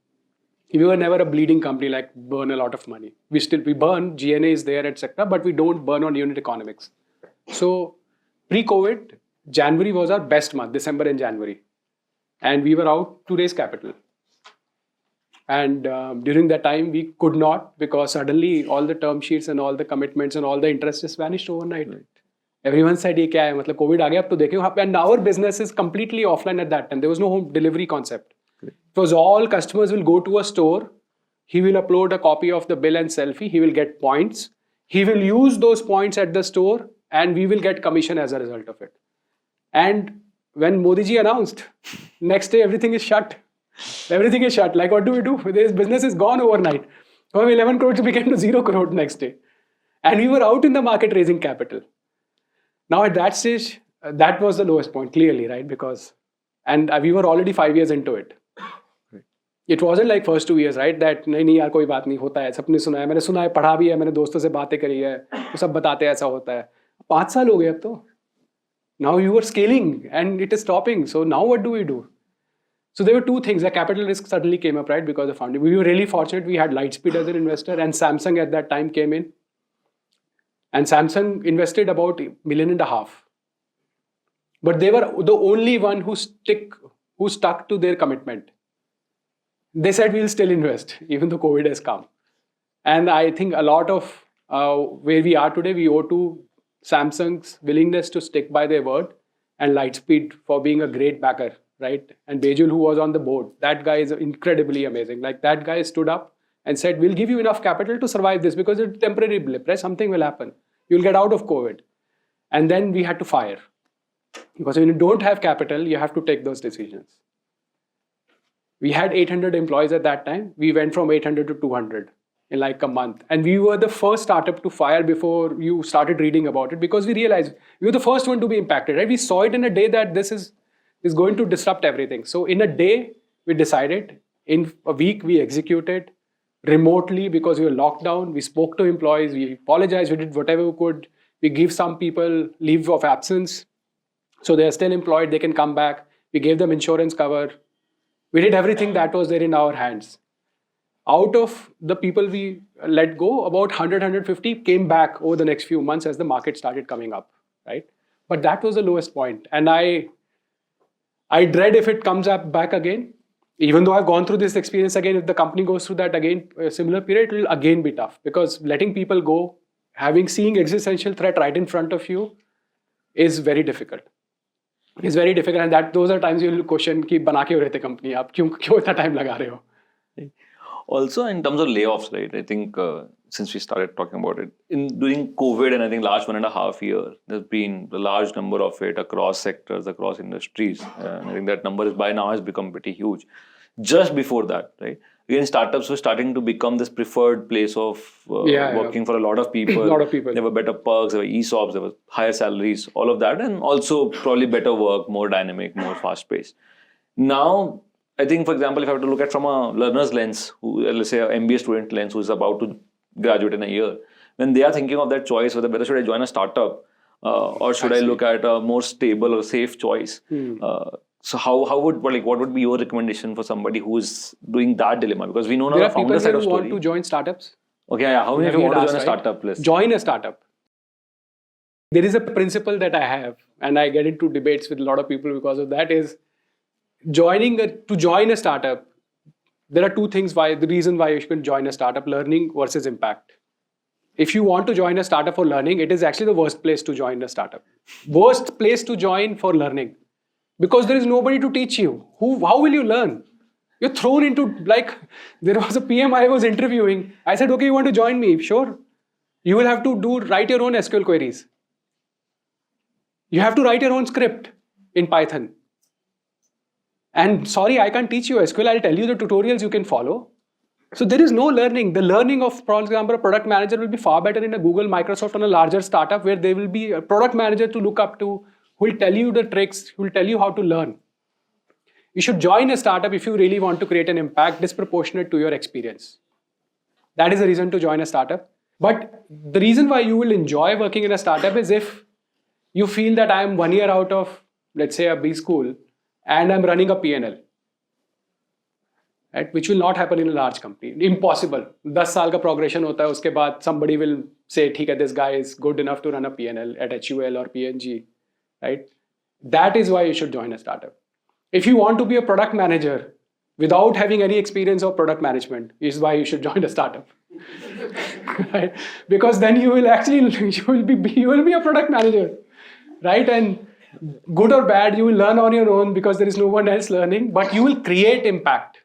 We were never a bleeding company like burn a lot of money. We burn, G&A is there, etc., but we don't burn on unit economics. So pre-COVID, January was our best month, December and January. And we were out to raise capital. And during that time, we could not because suddenly all the term sheets and all the commitments and all the interest just vanished overnight. Right. Everyone said, "ये क्या है? मतलब COVID आ गया, अब तो देखें वहाँ पे." And our business is completely offline at that time. There was no home delivery concept. Right. It was all customers will go to a store. He will upload a copy of the bill and selfie. He will get points. He will use those points at the store, and we will get commission as a result of it. And when Modi ji announced, next day everything is shut. Everything is shut. Like, what do we do? This business is gone overnight. From 11 crores became to 0 crore next day. And we were out in the market raising capital. Now at that stage, that was the lowest point, clearly, right? And we were already 5 years into it. It wasn't like first 2 years, right? That नहीं यार कोई बात नहीं होता है, सबने सुना है, मैंने सुना है, पढ़ा भी है, मैंने दोस्तों से बातें करी है, तो सब बताते हैं ऐसा होता है. 5 साल हो गए अब तो. Now you were scaling and it is stopping. So now what do we do? So there were two things. The capital risk suddenly came up, right, because of funding. We were really fortunate. We had Lightspeed as an investor, and Samsung at that time came in. And Samsung invested about $1.5 million. But they were the only one who stuck to their commitment. They said we'll still invest, even though COVID has come. And I think a lot of where we are today, we owe to Samsung's willingness to stick by their word and Lightspeed for being a great backer. Right? And Bejul, who was on the board, that guy is incredibly amazing. Like that guy stood up and said, we'll give you enough capital to survive this because it's a temporary blip, right? Something will happen. You'll get out of COVID. And then we had to fire. Because when you don't have capital, you have to take those decisions. We had 800 employees at that time. We went from 800 to 200 in like a month. And we were the first startup to fire before you started reading about it because we realized we were the first one to be impacted, right? We saw it in a day that this is going to disrupt everything. So in a day, we decided. In a week, we executed remotely because we were locked down. We spoke to employees. We apologized. We did whatever we could. We gave some people leave of absence. So they are still employed. They can come back. We gave them insurance cover. We did everything that was there in our hands. Out of the people we let go, about 100, 150 came back over the next few months as the market started coming up, right? But that was the lowest point. And I dread if it comes up back again. Even though I've gone through this experience again, if the company goes through that again, a similar period, it will again be tough because letting people go, seeing existential threat right in front of you is very difficult. It's very difficult, and those are times you'll question कि बना क्यों रहे थे company आप क्यों इतना time लगा रहे हो? Also, in terms of layoffs, right? I think since we started talking about it, during COVID and I think last 1.5 years, there's been a large number of it across sectors, across industries. And I think that number by now has become pretty huge. Just before that, right? Again, startups were starting to become this preferred place of working for a lot of people. A lot of people. There were better perks, there were ESOPs, there were higher salaries, all of that. And also probably better work, more dynamic, more fast-paced. Now, I think, for example, if I have to look at from a learner's lens, let's say an MBA student lens who is about to graduate in a year, when they are thinking of that choice, whether should I join a startup or should I look at a more stable or safe choice? So what would be your recommendation for somebody who is doing that dilemma? Because we know now the founder side of story. There are people who want to join startups. Okay, yeah. How many of you want to join a startup? Please? Join a startup. There is a principle that I have, and I get into debates with a lot of people because of that, is to join a startup. There are two things the reason why you should join a startup: learning versus impact. If you want to join a startup for learning, it is actually the worst place to join a startup. Worst place to join for learning. Because there is nobody to teach you. How will you learn? You're thrown into, there was a PM I was interviewing. I said, okay, you want to join me? Sure. You will have to write your own SQL queries. You have to write your own script in Python. And sorry, I can't teach you SQL. I'll tell you the tutorials you can follow. So there is no learning. The learning of, for example, a product manager will be far better in a Google, Microsoft, on a larger startup where there will be a product manager to look up to who will tell you the tricks, who will tell you how to learn. You should join a startup if you really want to create an impact disproportionate to your experience. That is the reason to join a startup. But the reason why you will enjoy working in a startup is if you feel that I am 1 year out of, let's say, a B school and I'm running a P&L. Right? Which will not happen in a large company. Impossible. 10 साल का progression होता है, उसके बाद somebody will say, ठीक है, this guy is good enough to run a P&L at HUL or PNG. Right? That is why you should join a startup. If you want to be a product manager without having any experience of product management, is why you should join a startup. Right? Because then you will actually, you will be a product manager. Right? And good or bad, you will learn on your own because there is no one else learning, but you will create impact.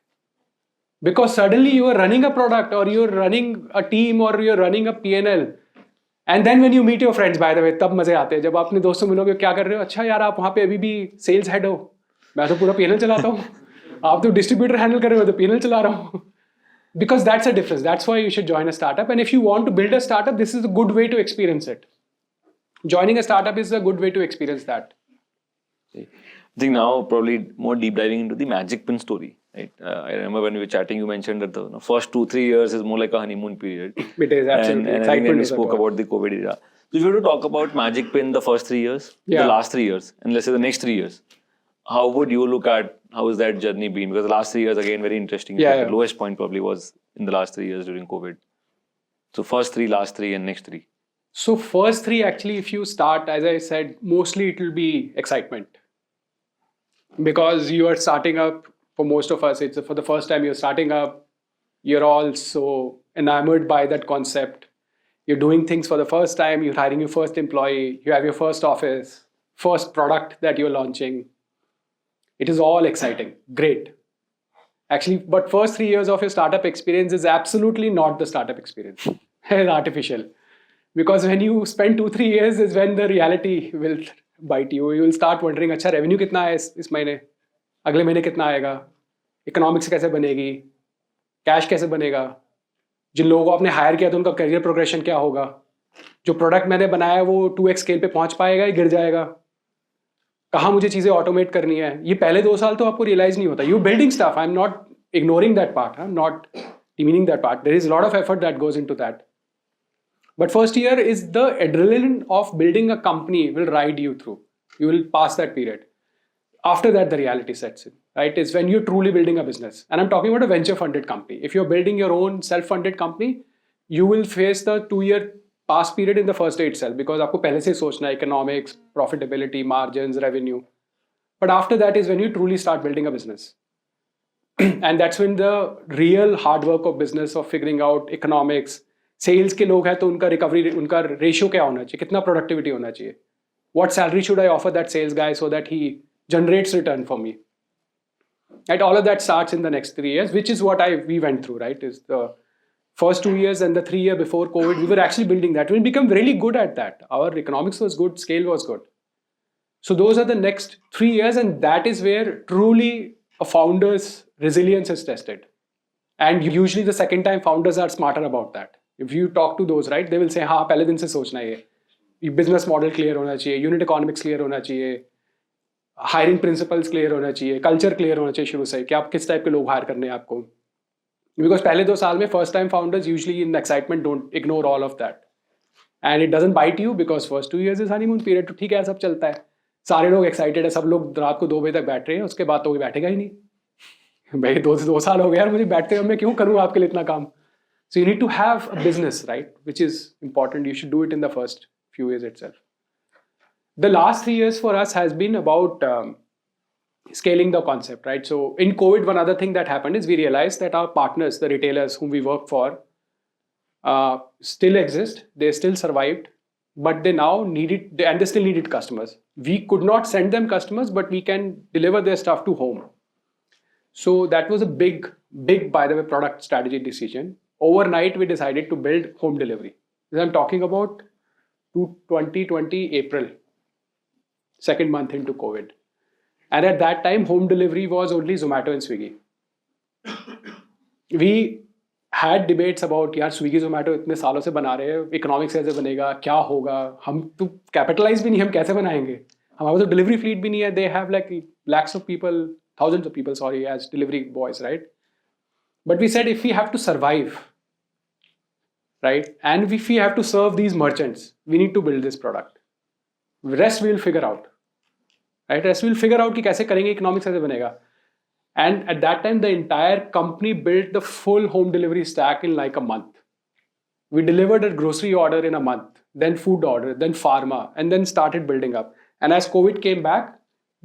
Because suddenly you are running a product or you're running a team or you're running a P&L. And then when you meet your friends, by the way, तब मजे आते हैं जब आप अपने दोस्तों मिलोगे क्या कर रहे हो अच्छा यार आप वहाँ पे अभी भी सेल्स हेड हो मैं तो पूरा P&L चलाता हूँ आप तो डिस्ट्रीब्यूटर हैंडल कर रहे हो तो P&L चला रहा हूँ because that's a difference. That's why you should join a startup. And if you want to build a startup, this is a good way to experience it. Joining a startup is a good way to experience that. I think now probably more deep diving into the Magicpin story. Right? I remember when we were chatting, you mentioned that the first 2-3 years is more like a honeymoon period. It is absolutely. And I think when we spoke about the COVID era. So if you were to talk about Magicpin the first 3 years, the last 3 years, and let's say the next 3 years, how would you look at how has that journey been? Because the last 3 years, again, very interesting. The lowest point probably was in the last 3 years during COVID. So first 3, last 3, and next 3. So first 3, actually, if you start, as I said, mostly it will be excitement. Because you are starting up, for most of us, it's for the first time you're starting up. You're all so enamored by that concept. You're doing things for the first time. You're hiring your first employee. You have your first office, first product that you're launching. It is all exciting. Great. Actually, but first 3 years of your startup experience is absolutely not the startup experience. It's artificial. Because when you spend 2-3 years is when the reality will bite you. You will start wondering, अच्छा revenue कितना है इस महीने? अगले महीने कितना आएगा? Economics कैसे बनेगी? Cash कैसे बनेगा? जिन लोगों को आपने हायर किया था उनका करियर प्रोग्रेशन क्या होगा? जो प्रोडक्ट मैंने बनाया वो 2x स्केल पे पहुंच पाएगा या गिर जाएगा? कहाँ मुझे चीज़ें ऑटोमेट करनी है? ये पहले 2 साल तो आपको रियलाइज नहीं होता. You building stuff. I'm not ignoring that part. I'm not demeaning that part. There is a lot of effort that goes into that. But first year is the adrenaline of building a company will ride you through. You will pass that period. After that, the reality sets in, right? It's when you're truly building a business. And I'm talking about a venture-funded company. If you're building your own self-funded company, you will face the 2-year pass period in the first day itself because आपको पहले से सोचना है economics, profitability, margins, revenue. But after that is when you truly start building a business. And that's when the real hard work of business of figuring out economics, sales के लोग हैं तो उनका रिकवरी उनका रेशियो क्या होना चाहिए कितना प्रोडक्टिविटी होना चाहिए what salary should I offer that sales guy so that he generates return for me right all of that starts in the next 3 years which is what we went through right is the first 2 years and the 3 year before COVID we were actually building that we become really good at that our economics was good scale was good so those are the next 3 years and that is where truly a founder's resilience is tested and usually the second time founders are smarter about that. If you talk to those, right, they will say, हाँ पहले दिन से सोचना है ये business model clear होना चाहिए, unit economics clear होना चाहिए, hiring principles clear होना चाहिए, culture clear होना चाहिए शुरू से कि आप किस टाइप के लोग hire करने हैं आपको. Because पहले 2 साल में first time founders usually in excitement don't ignore all of that. And it doesn't bite you because first 2 years is honeymoon period. तो ठीक है सब चलता है. सारे लोग excited है, सब लोग रात को 2 बजे तक बैठ रहे हैं, उसके बाद तो कोई बैठेगा ही नहीं. भाई 2 साल हो गए यार मुझे बैठते हुए मैं क्यों करूँ आपके लिए इतना काम. So you need to have a business, right? Which is important. You should do it in the first few years itself. The last 3 years for us has been about scaling the concept, right? So in COVID, one other thing that happened is we realized that our partners, the retailers whom we work for, still exist. They still survived, but they now needed, and they still needed customers. We could not send them customers, but we can deliver their stuff to home. So that was a big, by the way, product strategy decision. Overnight, we decided to build home delivery. I'm talking about 2020 April, second month into COVID. And at that time, home delivery was only Zomato and Swiggy. We had debates about यार स्विगी जोमेटो इतने सालों से बना रहे हैं, economics कैसे बनेगा, क्या होगा, हम तो कैपिटलाइज भी नहीं, हम कैसे बनाएंगे, हमारा तो डिलीवरी फ्लीट भी नहीं है. They have like lakhs of people, thousands of people, sorry, as delivery boys, right? But we said if we have to survive, right, and if we have to serve these merchants, we need to build this product. Rest we will figure out, right? Rest we will figure out कि कैसे करेंगे, economics कैसे बनेगा. And at that time, the entire company built the full home delivery stack in like a month. We delivered a grocery order in a month, then food order, then pharma, and then started building up. And as COVID came back,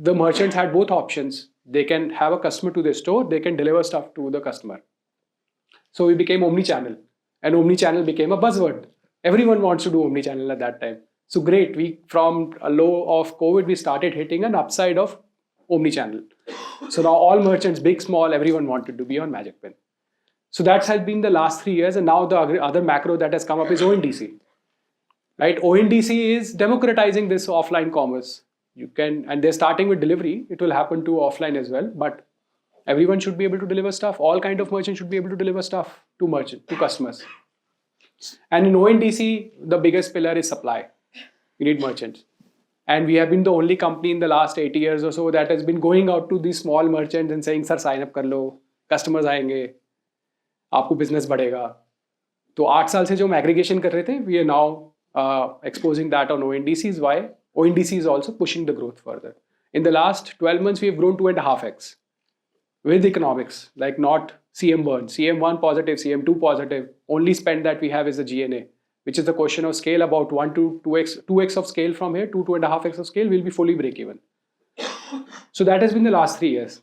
the merchants had both options. They can have a customer to their store, they can deliver stuff to the customer. So we became omni-channel, and omni-channel became a buzzword. Everyone wants to do omni-channel at that time. So great, we from a low of COVID, we started hitting an upside of omni-channel. So now all merchants, big, small, everyone wanted to be on Magicpin. So that has been the last 3 years, and now the other macro that has come up is ONDC. Right? ONDC is democratizing this offline commerce. You can, and they're starting with delivery. It will happen to offline as well, but everyone should be able to deliver stuff. All kind of merchants should be able to deliver stuff to customers. And in ONDC, the biggest pillar is supply. You need merchants. And we have been the only company in the last 80 years or so that has been going out to these small merchants and saying, sir, sign up kar lo, customers आएंगे, आपको business बढ़ेगा. तो 8 साल से जो हम aggregation कर रहे थे, we are now exposing that on ONDCs. Why? ONDC is also pushing the growth further. In the last 12 months, we have grown 2.5x with economics, like not CM burn, CM1 positive, CM2 positive. Only spend that we have is the G&A, which is the question of scale. About 1 to 2x of scale from here, 2.5x of scale will be fully break even. So that has been the last 3 years.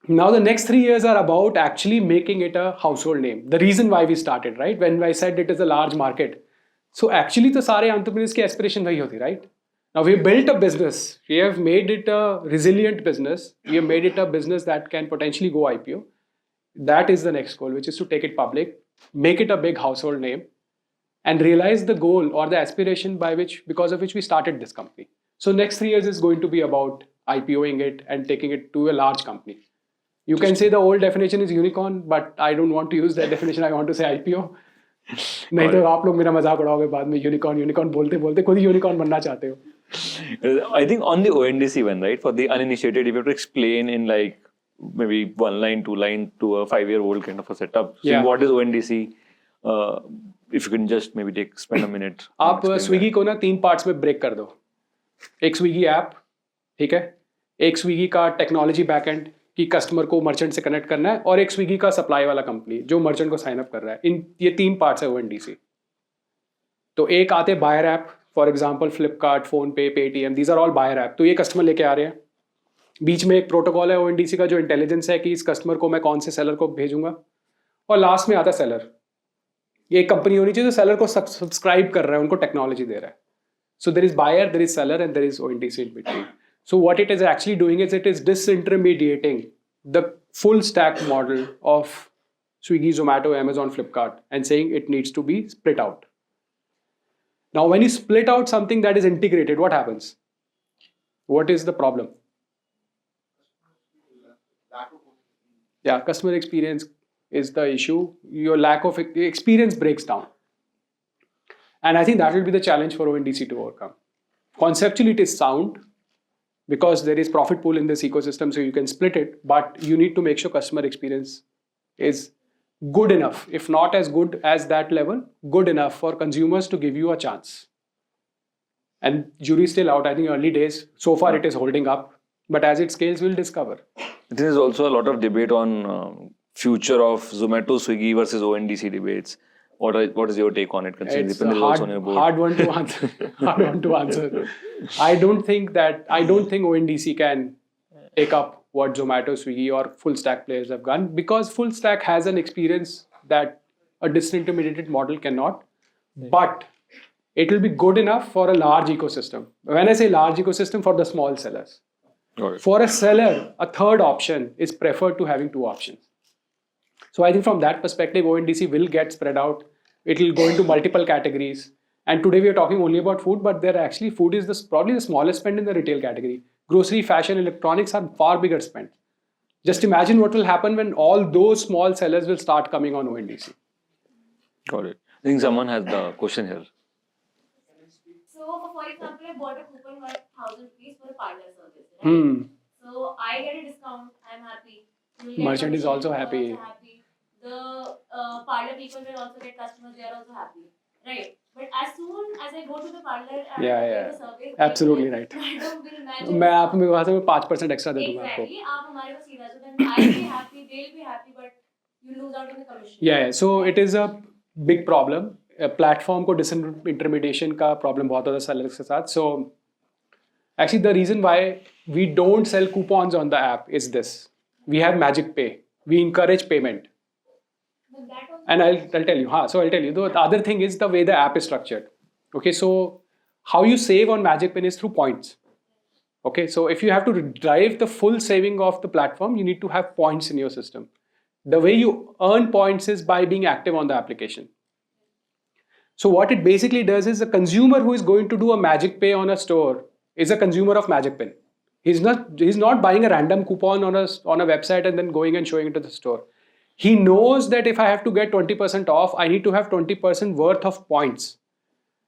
Now the next 3 years are about actually making it a household name. The reason why we started, right? When I said it is a large market. So actually the सारे entrepreneurs की aspiration वही होती, right? Now we have built a business. We have made it a resilient business. We have made it a business that can potentially go IPO. That is the next goal, which is to take it public, make it a big household name, and realize the goal or the aspiration because of which we started this company. So next 3 years is going to be about IPOing it and taking it to a large company. You can say the old definition is unicorn, but I don't want to use that definition. I want to say IPO. नहीं तो आप लोग मेरा मजाक उड़ाओगे बाद में unicorn बोलते बोलते खुद ही यूनिकॉर्न बनना चाहते हो. I think on the ONDC one, right, for the uninitiated, if you have to explain in like maybe 1 line, 2 line to a 5-year-old kind of a setup. So Yeah. what is ONDC? If you can just maybe spend a minute. आप Swiggy को ना 3 parts में break कर दो. एक Swiggy app, ठीक है, एक स्विगी का टेक्नोलॉजी बैकएंड कि कस्टमर को मर्चेंट से कनेक्ट करना है, और एक स्विगी का सप्लाई वाला कंपनी जो मर्चेंट को साइन अप कर रहा है. ये 3 पार्ट्स है ONDC. तो एक आते buyer app, for example Flipkart, PhonePe, Paytm, these are all buyer app. तो ये कस्टमर लेके आ रहे हैं. बीच में एक प्रोटोकॉल है ONDC का जो इंटेलिजेंस है कि इस कस्टमर को मैं कौन से सेलर को भेजूंगा, और लास्ट में आता है सेलर. ये एक कंपनी होनी चाहिए जो सेलर को सब्सक्राइब कर रहा है, उनको टेक्नोलॉजी दे रहा है. So there is buyer, there is seller, and there is ONDC in between. So what it is actually doing is it is disintermediating the full stack model of Swiggy, Zomato, Amazon, Flipkart, and saying it needs to be split out. Now, when you split out something that is integrated, what happens? What is the problem? Yeah, customer experience is the issue. Your lack of experience breaks down. And I think that will be the challenge for ONDC to overcome. Conceptually, it is sound, because there is profit pool in this ecosystem, so you can split it, but you need to make sure customer experience is good enough, if not as good as that level, good enough for consumers to give you a chance. And jury is still out. I think early days, so far it is holding up, but as it scales, we'll discover. There is also a lot of debate on future of Zomato, Swiggy versus ONDC debates. What is your take on it? Considering It's a hard one to answer. Hard one to answer. I don't think ONDC can take up what Zomato, Swiggy, or full stack players have done, because full stack has an experience that a disintermediated model cannot. But it will be good enough for a large ecosystem. When I say large ecosystem, for the small sellers. Right. For a seller, a third option is preferred to having 2 options. So I think from that perspective, ONDC will get spread out. It will go into multiple categories. And today we are talking only about food, but there actually food is probably the smallest spend in the retail category. Grocery, fashion, electronics are far bigger spend. Just imagine what will happen when all those small sellers will start coming on ONDC. Got it. I think someone has the question here. So, for example, I bought a coupon worth 1,000 rupees for a parlor service, right? So I get a discount. I'm happy. You'll get Merchant is commission, also you're happy. The parlor people will also get customers. They are also happy, right? But as soon as I go to the parlor and Yeah. take the service, Absolutely they right. Madam will match. मैं आप मेरे वहाँ से 5% extra दे दूँगा आपको. Exactly. आप हमारे पास सीधा. So then I'll be happy. They'll be happy, but you lose out on the commission. Yeah. So it is a big problem. Platform को disintermediation का problem बहुत होता है sellers के साथ. So actually the reason why we don't sell coupons on the app is this. We have Magicpay. We encourage payment. But that also. And I'll tell you. So I'll tell you. The other thing is the way the app is structured. Okay. So how you save on Magicpin is through points. Okay. So if you have to drive the full saving of the platform, you need to have points in your system. The way you earn points is by being active on the application. So what it basically does is a consumer who is going to do a Magicpay on a store is a consumer of Magicpin. He's not buying a random coupon on a website and then going and showing it to the store. He knows that if I have to get 20% off, I need to have 20% worth of points.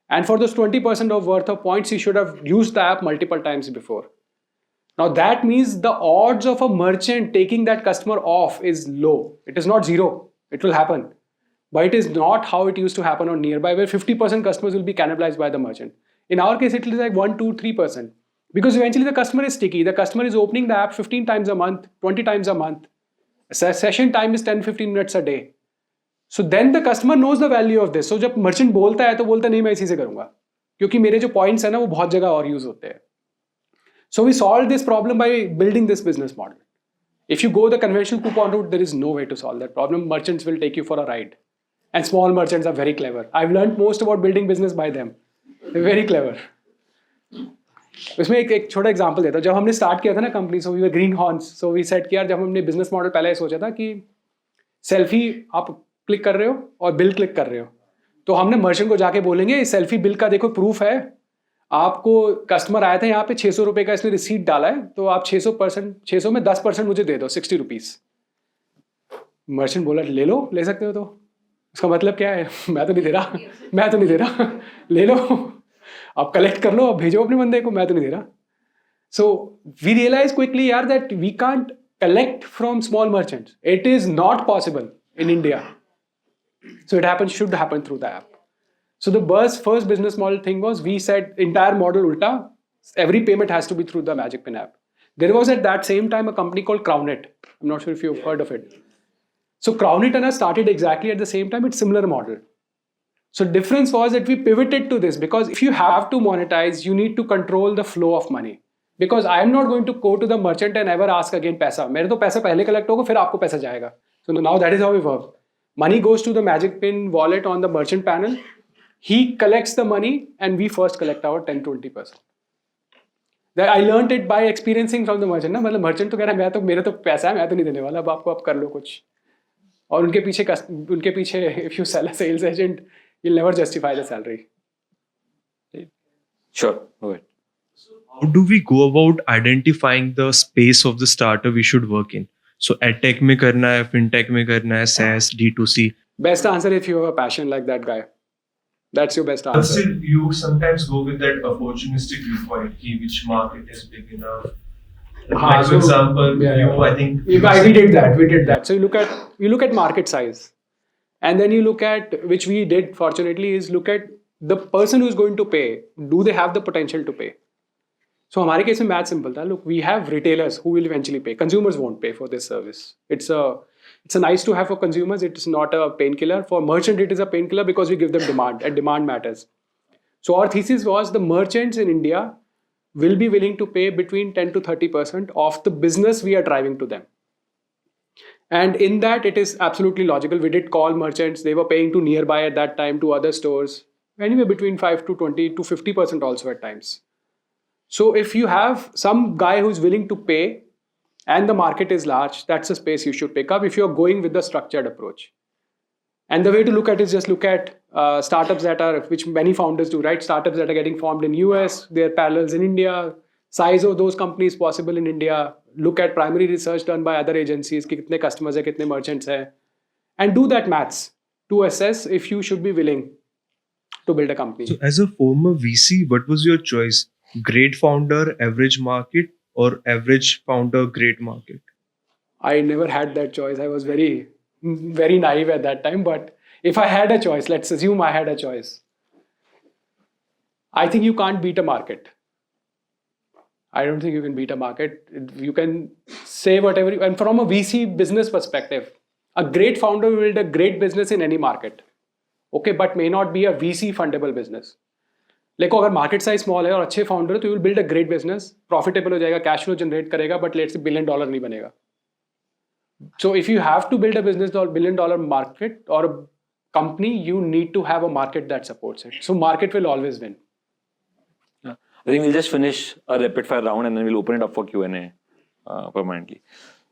And for those 20% of worth of points, he should have used the app multiple times before. Now that means the odds of a merchant taking that customer off is low. It is not zero. It will happen. But it is not how it used to happen on Nearby, where 50% customers will be cannibalized by the merchant. In our case, it is like 1, 2, 3%. Because eventually the customer is sticky. The customer is opening the app 15 times a month, 20 times a month. Session time is 10-15 minutes a day. So then the customer knows the value of this. So जब merchant बोलता है तो बोलता नहीं मैं इसी से करूँगा क्योंकि मेरे जो points हैं ना वो बहुत जगह और use होते हैं. So we solved this problem by building this business model. If you go the conventional coupon route, there is no way to solve that problem. Merchants will take you for a ride. And small merchants are very clever. I've learned most about building business by them. They're very clever. इसमें एक छोटा example देता हूँ. जब हमने start किया था ना company, so we were greenhorns. So we set किया, जब हमने बिजनेस मॉडल पहले सोचा था कि सेल्फी आप क्लिक कर रहे हो और बिल क्लिक कर रहे हो, तो हमने मर्चेंट को जाके बोलेंगे सेल्फी बिल का देखो प्रूफ है, आपको कस्टमर आया था यहाँ पे 600 रुपये का इसने रिसीट डाला है, तो आप 600 में 10% मुझे दे दो, 60 रुपीज़. मर्चेंट बोला ले लो, ले सकते हो. तो उसका मतलब क्या है? मैं तो नहीं दे रहा, ले लो, आप कलेक्ट कर लो, आप भेजो अपने बंदे को, मैं तो नहीं दे रहा. सो वी रियलाइज क्विकली यार that we can't collect from small merchants. It is not possible in India. So it should happen through the app. So the first business model thing was, we said entire model ulta, every payment has to be through the Magicpin app. There was at that same time a company called Crownit. I'm not sure if you've heard of it. So Crownit and us started exactly at the same time. It's similar model. So difference was that we pivoted to this, because if you have to monetize, you need to control the flow of money. Because I am not going to go to the merchant and ever ask again पैसा. मेरे तो पैसा पहले collect होगा, फिर आपको पैसा जाएगा. So now that is how we work. Money goes to the Magicpin wallet on the merchant panel. He collects the money and we first collect our 10-20%. That I learned it by experiencing from the merchant. ना मतलब merchant तो कह रहा है मेरा तो पैसा है, मैं तो नहीं देने वाला, अब आपको आप कर लो कुछ. और उनके पीछे if you sell a sales agent, you'll never justify the salary. Sure, go ahead. How do we go about identifying the space of the startup we should work in? So edtech में करना है, fintech में करना है, SaaS, D2C. Best answer if you have a passion like that guy. That's your best But answer. still, you sometimes go with that opportunistic viewpoint, ki which market is big enough. Like for example, I think we did that. So you look at market size, and then you look at, which we did fortunately, is look at the person who's going to pay. Do they have the potential to pay? So हमारे case में math simple था. Look, we have retailers who will eventually pay. Consumers won't pay for this service. It's a nice to have for consumers. It's not a painkiller. For merchant, it is a painkiller because we give them demand, and demand matters. So our thesis was the merchants in India will be willing to pay between 10 to 30% of the business we are driving to them. And in that, it is absolutely logical. We did call merchants. They were paying to Nearby at that time, to other stores, anywhere between 5 to 20 to 50% also at times. So if you have some guy who's willing to pay and the market is large, that's a space you should pick up if you're going with the structured approach. And the way to look at it is just look at startups which many founders do, right? Startups that are getting formed in US, there are parallels in India, size of those companies possible in India. Look at primary research done by other agencies, कि कितने customers हैं, कितने merchants हैं, and do that maths to assess if you should be willing to build a company. So, as a former VC, what was your choice? Great founder, average market, or average founder, great market? I never had that choice. I was very naive at that time. But if I had a choice, let's assume I had a choice. I think you can't beat a market. I don't think you can beat a market. You can say whatever. And from a VC business perspective, a great founder will build a great business in any market. Okay, but may not be a VC fundable business. Like अगर market size small है और अच्छे founder तो you will build a great business, profitable हो जाएगा, cash flow generate करेगा, but let's say $1 billion नहीं बनेगा. So if you have to build a business $1 billion market or a company, you need to have a market that supports it. So market will always win. I think we'll just finish a rapid fire round and then we'll open it up for Q&A permanently.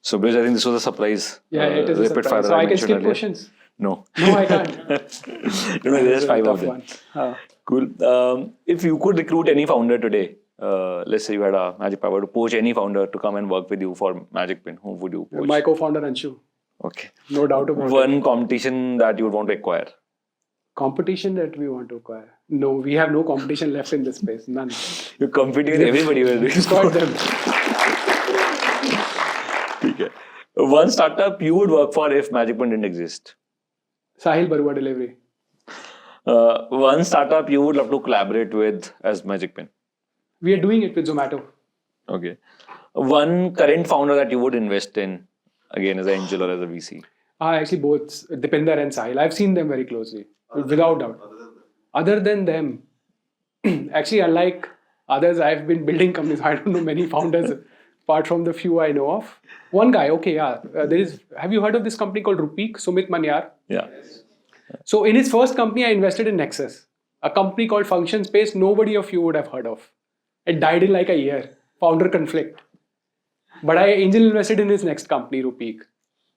So Brij, I think this was a surprise. Yeah, it is a rapid surprise. fire So I can mentioned skip earlier. questions. No. No, I can't. No, there's 5 of them. One. Cool. If you could recruit any founder today, let's say you had a magic power to poach any founder to come and work with you for Magicpin, whom would you poach? My co-founder Anshu. Okay. No doubt about it. One competition that you would want to acquire. Competition that we want to acquire. No, we have no competition left in this space. None. You're competing with everybody. Destroyed them. Okay. One startup you would work for if Magicpin didn't exist. Sahil Barua Delivery. One startup you would love to collaborate with as Magicpin. We are doing it with Zomato. Okay. One current founder that you would invest in, again as an angel or as a VC. Actually, both Dipinder and Sahil. I've seen them very closely, without doubt. Other than them, actually, unlike others, I've been building companies. I don't know many founders apart from the few I know of. One guy, okay, yeah. Have you heard of this company called Rupeek? Sumit Manyar. Yeah. So in his first company, I invested in Nexus, a company called Function Space. Nobody of you would have heard of. It died in like a year. Founder conflict. But I angel invested in his next company, Rupeek.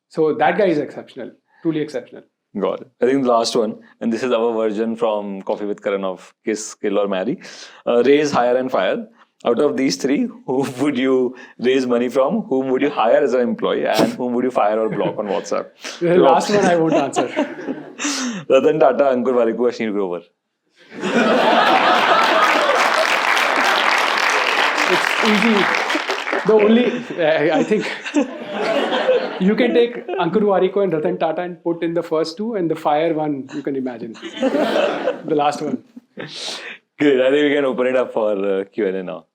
So that guy is exceptional, truly exceptional. Got it. I think the last one, and this is our version from Coffee with Karan of Kiss, Kill or Marry. Raise, hire and fire. Out of these three, who would you raise money from? Whom would you hire as an employee? And whom would you fire or block on WhatsApp? The last one I won't answer. Ratan Tata, Ankur Warikoo, Ashneer Grover. It's easy. The only, I think, you can take Ankur Warikoo and Ratan Tata and put in the first two, and the fire one, you can imagine. The last one. Great. I think we can open it up for Q&A now.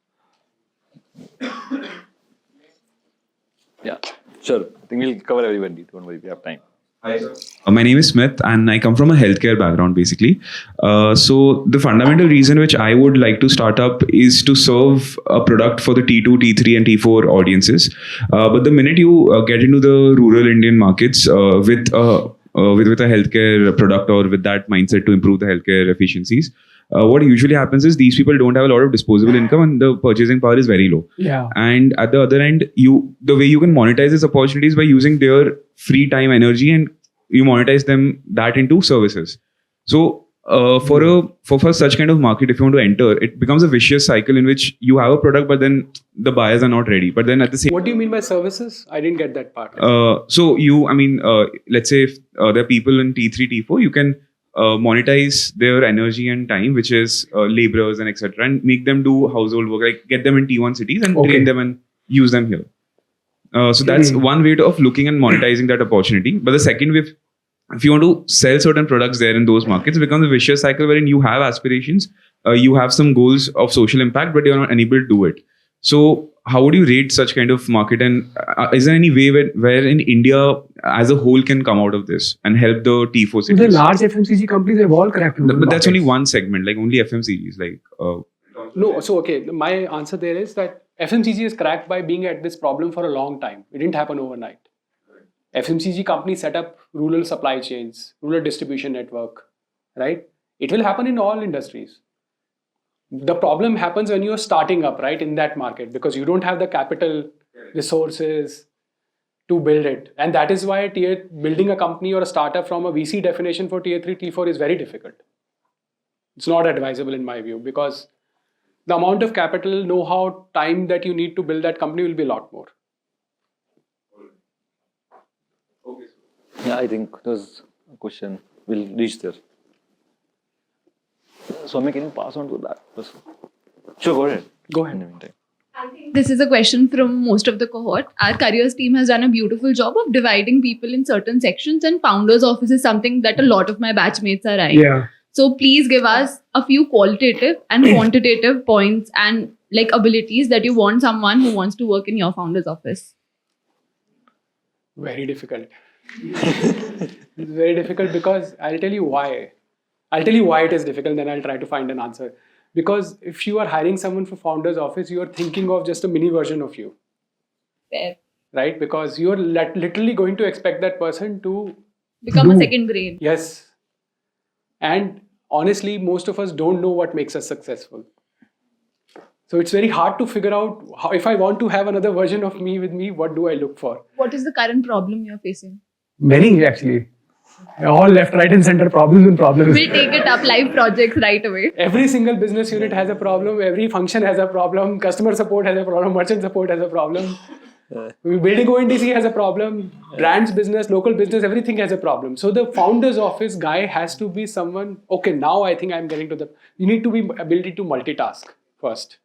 Yeah, sure. I think we'll cover everybody. Don't worry, we have time. Hi, sir. My name is Smith and I come from a healthcare background basically. So the fundamental reason which I would like to start up is to serve a product for the T2, T3 and T4 audiences. But the minute you get into the rural Indian markets with a healthcare product or with that mindset to improve the healthcare efficiencies, what usually happens is these people don't have a lot of disposable income and the purchasing power is very low. Yeah. And at the other end, the way you can monetize this opportunity is by using their free time, energy, and you monetize them that into services. So for such kind of market, if you want to enter, it becomes a vicious cycle in which you have a product, but then the buyers are not ready. But then at the same, What do you mean by services? I didn't get that part. let's say if there are people in T3, T4, you can monetize their energy and time, which is laborers and etc., and make them do household work, like get them in T1 cities and train them and use them here. So that's one way of looking and monetizing that opportunity. But the second way, if you want to sell certain products there in those markets, it becomes a vicious cycle wherein you have aspirations, you have some goals of social impact, but you're not unable to do it. So how would you rate such kind of market? And is there any way where in India as a whole can come out of this and help the T4 cities? The large FMCG companies have all cracked. But that's only one segment, like only FMCGs. No, so okay, my answer there is that FMCG is cracked by being at this problem for a long time. It didn't happen overnight. FMCG companies set up rural supply chains, rural distribution network, right? It will happen in all industries. The problem happens when you're starting up, right, in that market, because you don't have the capital resources to build it. And that is why building a company or a startup from a VC definition for tier 3, T4 is very difficult. It's not advisable in my view, because the amount of capital, know-how, time that you need to build that company will be a lot more. Yeah, I think there's a question we'll reach there. So, can you pass on to that person? Sure, go ahead. Go ahead. In the meantime. I think this is a question from most of the cohort. Our careers team has done a beautiful job of dividing people in certain sections, and founders office is something that a lot of my batchmates are eyeing. Yeah. So please give us a few qualitative and quantitative points and like abilities that you want someone who wants to work in your founder's office. Very difficult. It's very difficult because I'll tell you why. I'll tell you why it is difficult, then I'll try to find an answer. Because if you are hiring someone for founder's office, you are thinking of just a mini version of you. Fair. Right? Because you're literally going to expect that person to Become a second brain. Yes. And honestly, most of us don't know what makes us successful. So it's very hard to figure out how, if I want to have another version of me with me, what do I look for? What is the current problem you're facing? Many actually. All left, right and center problems and problems. We'll take it up, live projects right away. Every single business unit has a problem. Every function has a problem. Customer support has a problem. Merchant support has a problem. Building ONDC has a problem. Brands business, local business, everything has a problem. So the founder's office guy has to be someone, okay, now I think I'm getting to the, you need to be ability to multitask first.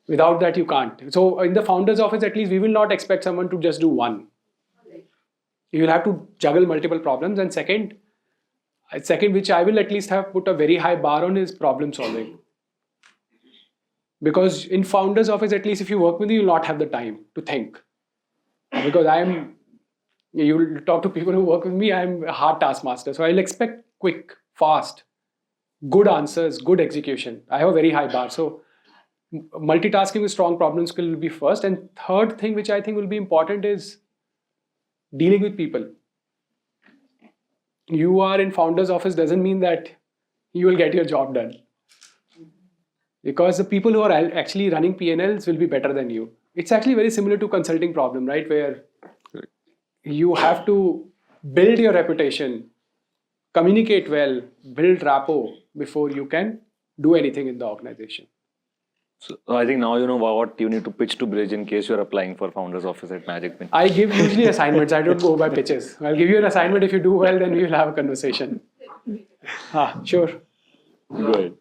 Without that, you can't. So in the founder's office, at least we will not expect someone to just do one. You will have to juggle multiple problems. And second, which I will at least have put a very high bar on, is problem solving. Because in founder's office, at least if you work with me, you will not have the time to think. Because you will talk to people who work with me, I'm a hard taskmaster. So I'll expect quick, fast, good answers, good execution. I have a very high bar. So multitasking with strong problem skill will be first. And third thing, which I think will be important, is dealing with people. You are in founder's office doesn't mean that you will get your job done. Because the people who are actually running P&Ls will be better than you. It's actually very similar to consulting problem, right? Where you have to build your reputation, communicate well, build rapport before you can do anything in the organization. So I think now you know what you need to pitch to Brij in case you're applying for founder's office at Magicpin. I give usually assignments. I don't go by pitches. I'll give you an assignment. If you do well, then we will have a conversation. Sure. Go ahead.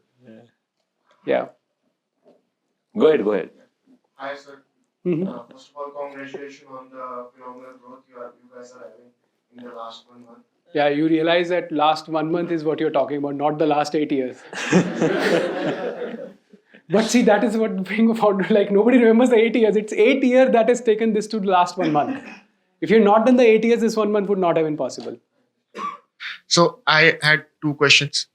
Yeah. Go ahead. Hi, sir. First of all, congratulations on the phenomenal growth you guys are having in the last 1 month. Yeah, you realize that last 1 month is what you're talking about, not the last 8 years. But see, that is what being a founder, like nobody remembers the 8 years. It's 8 years that has taken this to the last 1 month. If you're not done the 8 years, this 1 month would not have been possible. So I had 2 questions.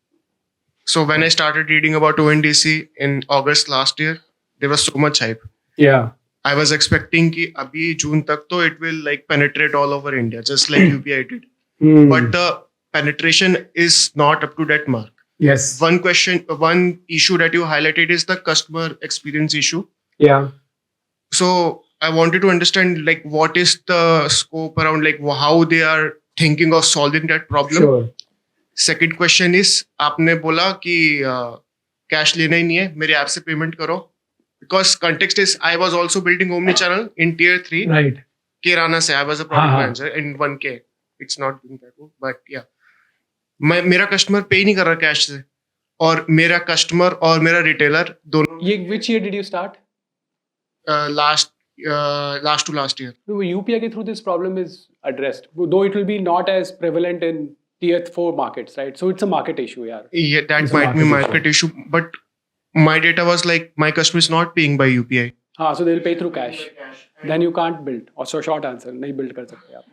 So when I started reading about ONDC in August last year, there was so much hype. Yeah. I was expecting कि अभी June तक तो it will like penetrate all over India, just like UPI did. But the penetration is not up to that mark. Yes. One issue that you highlighted is the customer experience issue. Yeah. So I wanted to understand like what is the scope around like how they are thinking of solving that problem. Sure. Second question is, आपने बोला कि cash लेना ही नहीं है, मेरे app से payment करो. Because context is, I was also building omni-channel in tier 3. Right. Kirana se, I was a product manager in 1K. It's not doing that good, but yeah. मेरा कस्टमर पे नहीं कर रहा कैश से और मेरा कस्टमर और मेरा रिटेलर दोनों Which year did you start? last to last year. No, UPI के through this problem is addressed, though it will be not as prevalent in tier 4 markets, right? So it's a market issue, yeah. Yeah, that might be market issue, but my data was like my customer is not paying by UPI. So they'll pay through cash. Then you can't build. और so short answer, नहीं build कर सकते आप.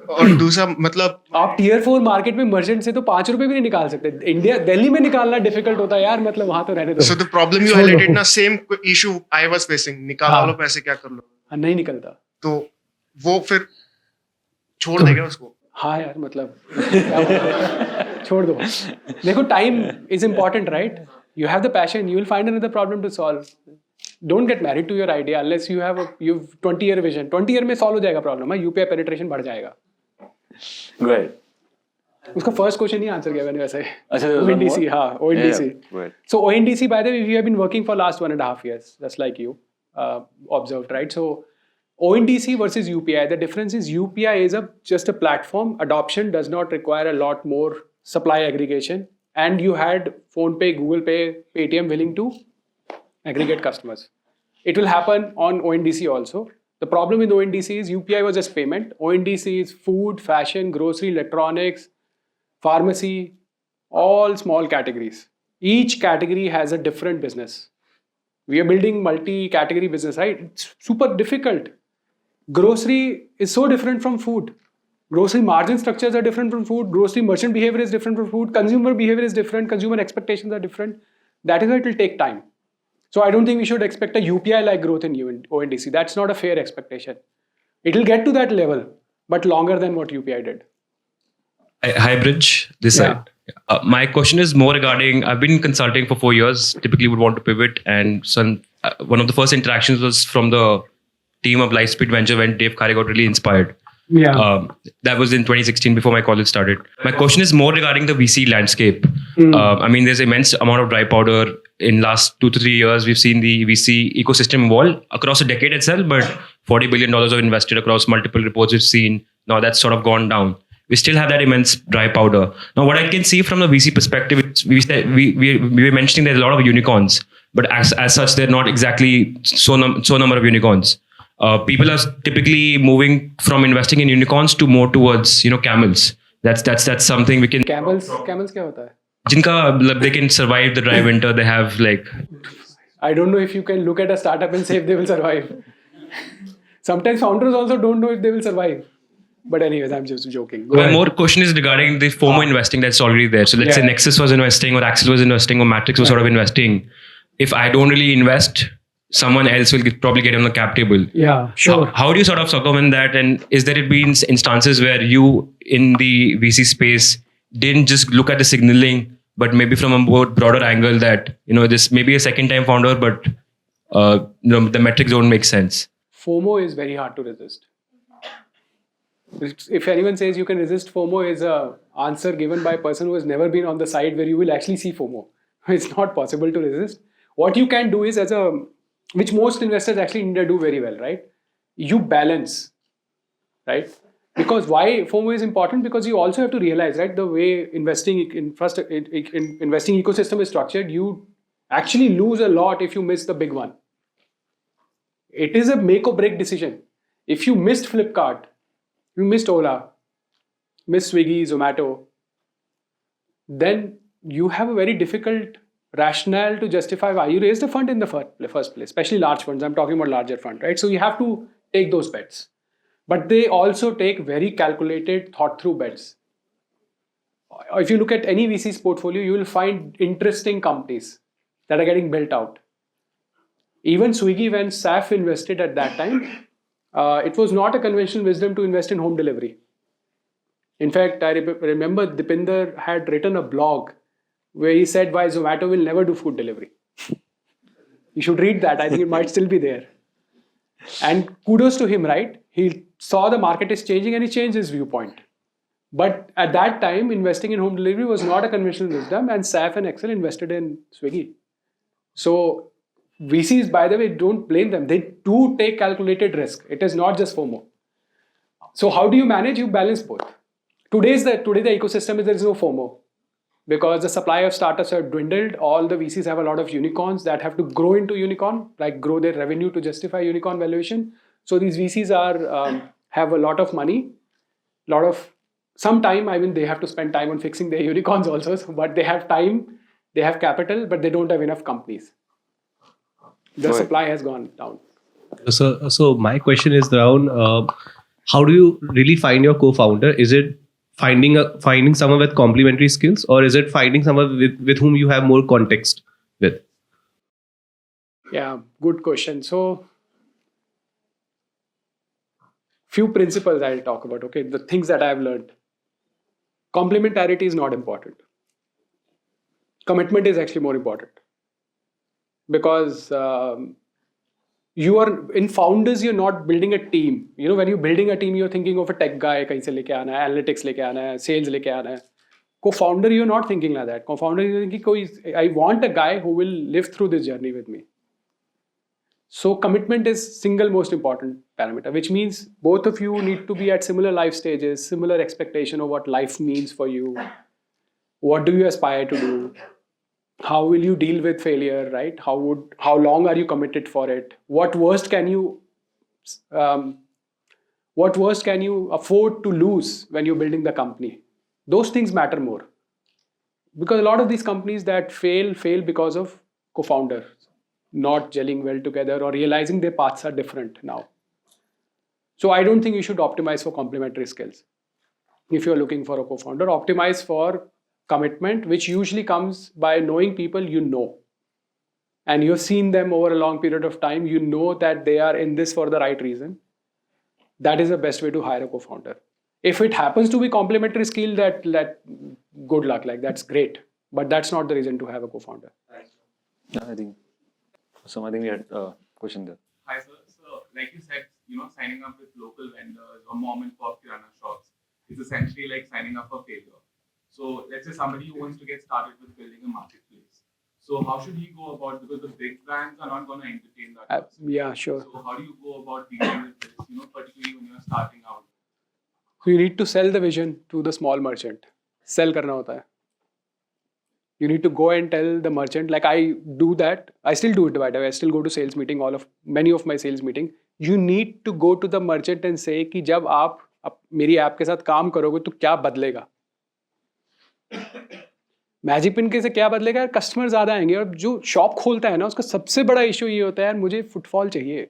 और दूसरा मतलब आप tier 4 market में मर्चेंट से तो 5 रुपए भी नहीं निकाल सकते. इंडिया दिल्ली में निकालना डिफिकल्ट होता है यार, मतलब वहां तो रहने दो. So the problem you highlighted ना, same issue I was facing. निकाल लो पैसे, क्या कर लो. नहीं निकलता. तो वो फिर छोड़ देगा उसको. हाँ यार, मतलब छोड़ दो. देखो, time is important, right? You have the passion, you will find another problem to solve. Don't get married to your idea unless you have you've 20-year vision. 20 year में solve हो जाएगा problem. UPI penetration बढ़ जाएगा. Go ahead. उसका first question ही answer किया मैंने वैसे. अच्छा, ONDC, हाँ, ONDC. Yeah, go ahead. So ONDC, by the way, we have been working for last 1.5 years, just like you observed, right? So ONDC versus UPI, the difference is UPI is just a platform. Adoption does not require a lot more supply aggregation, and you had PhonePe, Google Pay, Paytm willing to aggregate customers. It will happen on ONDC also. The problem with ONDC is UPI was just payment. ONDC is food, fashion, grocery, electronics, pharmacy, all small categories. Each category has a different business. We are building multi-category business, right? It's super difficult. Grocery is so different from food. Grocery margin structures are different from food. Grocery merchant behavior is different from food. Consumer behavior is different. Consumer expectations are different. That is why it will take time. So I don't think we should expect a UPI-like growth in ONDC. That's not a fair expectation. It will get to that level, but longer than what UPI did. Hi, Brij. This side. My question is more regarding, I've been consulting for 4 years, typically would want to pivot. And one of the first interactions was from the team of Lightspeed Venture when Dave Khare got really inspired. Yeah. That was in 2016 before my college started. My question is more regarding the VC landscape. I mean, there's immense amount of dry powder. In last 2 to 3 years, we've seen the VC ecosystem evolve across a decade itself, but $40 billion are invested across multiple reports we've seen. Now that's sort of gone down. We still have that immense dry powder. Now, what I can see from the VC perspective, we were mentioning there's a lot of unicorns, but as such, they're not exactly so number of unicorns. People are typically moving from investing in unicorns to more towards camels. That's something we can. Camels क्या होता है? Jinka, they can survive the dry winter. They have I don't know if you can look at a startup and say if they will survive. Sometimes founders also don't know if they will survive. But anyways, I'm just joking. My more question is regarding the FOMO investing that's already there. So let's say Nexus was investing, or Axel was investing, or Matrix was sort of investing. If I don't really invest, someone else will probably get on the cap table. Yeah, sure. How do you sort of circumvent that? And is there been instances where you in the VC space didn't just look at the signaling, but maybe from a more broader angle that, this may be a second time founder, but the metrics don't make sense? FOMO is very hard to resist. If anyone says you can resist FOMO, is a answer given by a person who has never been on the side where you will actually see FOMO. It's not possible to resist. What you can do is, which most investors actually in India do very well, right? You balance, right? Because why FOMO is important? Because you also have to realize, right, the way investing ecosystem is structured, you actually lose a lot if you miss the big one. It is a make or break decision. If you missed Flipkart, you missed Ola, missed Swiggy, Zomato, then you have a very difficult rationale to justify why you raised a fund in the first place, especially large funds. I'm talking about larger funds, right? So you have to take those bets. But they also take very calculated, thought through bets. If you look at any VC's portfolio, you will find interesting companies that are getting built out. Even Swiggy, when SAF invested at that time, it was not a conventional wisdom to invest in home delivery. In fact, I remember Dipinder had written a blog where he said why Zomato will never do food delivery. You should read that. I think it might still be there. And kudos to him, right? He saw the market is changing and he changed his viewpoint. But at that time, investing in home delivery was not a conventional wisdom, and SAF and Excel invested in Swiggy. So VCs, by the way, don't blame them. They do take calculated risk. It is not just FOMO. So how do you manage? You balance both. Today the ecosystem is there is no FOMO. Because the supply of startups have dwindled, all the VCs have a lot of unicorns that have to grow into unicorn, like grow their revenue to justify unicorn valuation. So these VCs have a lot of money, some time. I mean, they have to spend time on fixing their unicorns also, but they have time, they have capital, but they don't have enough companies. The supply has gone down. So my question is around how do you really find your co-founder? Is it finding someone with complementary skills, or is it finding someone with whom you have more context with? Yeah, good question. So few principles I'll talk about. Okay, the things that I've learned. Complementarity is not important. Commitment is actually more important. Because you are in founders, you're not building a team. When you're building a team, you're thinking of a tech guy, kahin se leke aana hai, analytics leke aana hai, sales leke aana hai. Co-founder, you're not thinking like that. Co-founder, you're thinking, I want a guy who will live through this journey with me. So commitment is single most important parameter, which means both of you need to be at similar life stages, similar expectation of what life means for you. What do you aspire to do? How will you deal with failure, right? How long are you committed for it? What worst can you afford to lose when you're building the company? Those things matter more. Because a lot of these companies that fail because of co-founders not gelling well together or realizing their paths are different now. So I don't think you should optimize for complementary skills. If you're looking for a co-founder, optimize for commitment, which usually comes by knowing people you know. And you've seen them over a long period of time. You know that they are in this for the right reason. That is the best way to hire a co-founder. If it happens to be complementary skill, that good luck, like that's great. But that's not the reason to have a co-founder. Yeah, I think we had a question there. Hi, sir. So, like you said, signing up with local vendors or mom and pop kirana shops is essentially like signing up for failure. So, let's say somebody who wants to get started with building a marketplace. So, how should he go about, because the big brands are not going to entertain that person. Yeah, sure. So, how do you go about dealing with this, particularly when you're starting out? So you need to sell the vision to the small merchant. Sell karna hota hai. You need to go and tell the merchant, like I do that. I still do it, by the way. I still go to sales meeting, many of my sales meeting. You need to go to the merchant and say कि जब आप मेरी app के साथ काम करोगे तो क्या बदलेगा? मैजिकपिन के से क्या बदलेगा? कस्टमर ज़्यादा आएंगे और जो शॉप खोलता है ना उसका सबसे बड़ा इशू ये होता है यार मुझे फुटफॉल चाहिए.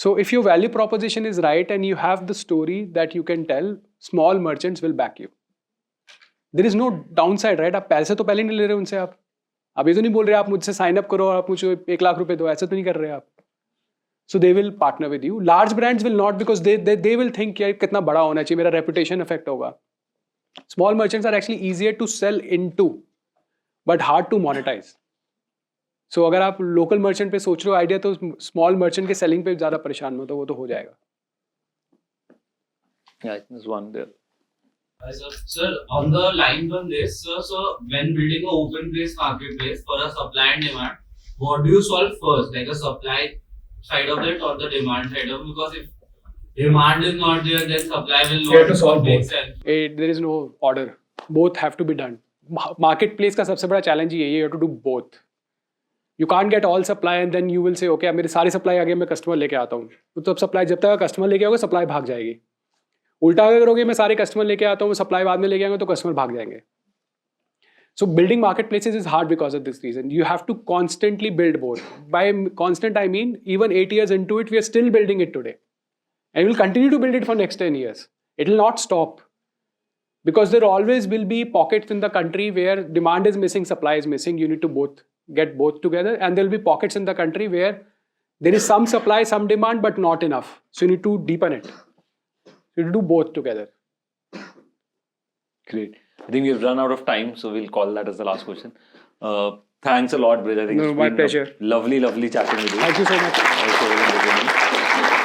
So if your value proposition is right and you have the story that you can tell, small merchants will back you. There is no downside, right? आप पैसे तो पहले नहीं ले रहे उनसे आप. अब ये तो नहीं बोल रहे आप मुझसे साइन अप करो और आप मुझे 1 लाख रुपए दो, ऐसे तो नहीं कर रहे आप. So they will partner with you. Large brands will not, because they will think यार कितना बड़ा होना चाहिए, मेरा reputation effect होगा. Small merchants are actually easier to sell into, but hard to monetize. So अगर आप local merchant पे सोच रहे हो आइडिया तो small merchant के selling पे ज़्यादा परेशान मत हो, वो तो हो जाएगा. Yeah, there's one there. Sir, on the lines on this, so when building an open place marketplace for a supply and demand, what do you solve first, like a supply side of it or the demand side of it? Because if demand is not there, then supply will not. You have to solve both. There is no order. Both have to be done. Marketplace का सबसे बड़ा challenge ये है, you have to do both. You can't get all supply and then you will say, okay, अब मेरे सारी supply आ गई, मैं customer लेके आता हूँ. तो अब supply जब तक customer लेके आओगे, supply भाग जाएगी. उल्टा अगर करोगे मैं सारे कस्टमर लेके आता हूँ सप्लाई बाद में लेके आएंगे तो कस्टमर भाग जाएंगे. So building marketplaces is hard because of this reason. You have to constantly build both. By constant I mean even 8 years into it, we are still building it today, and we'll continue to build it for next 10 years. It will not stop, because there always will be pockets in the country where demand is missing, supply is missing. You need to get both together, and there will be pockets in the country where there is some supply, some demand, but not enough. So you need to deepen it. You do both together. Great. I think we've run out of time, so we'll call that as the last question. Thanks a lot, Brij. I think No, it's my been pleasure. Lovely chatting with you. Thank you so much. Also,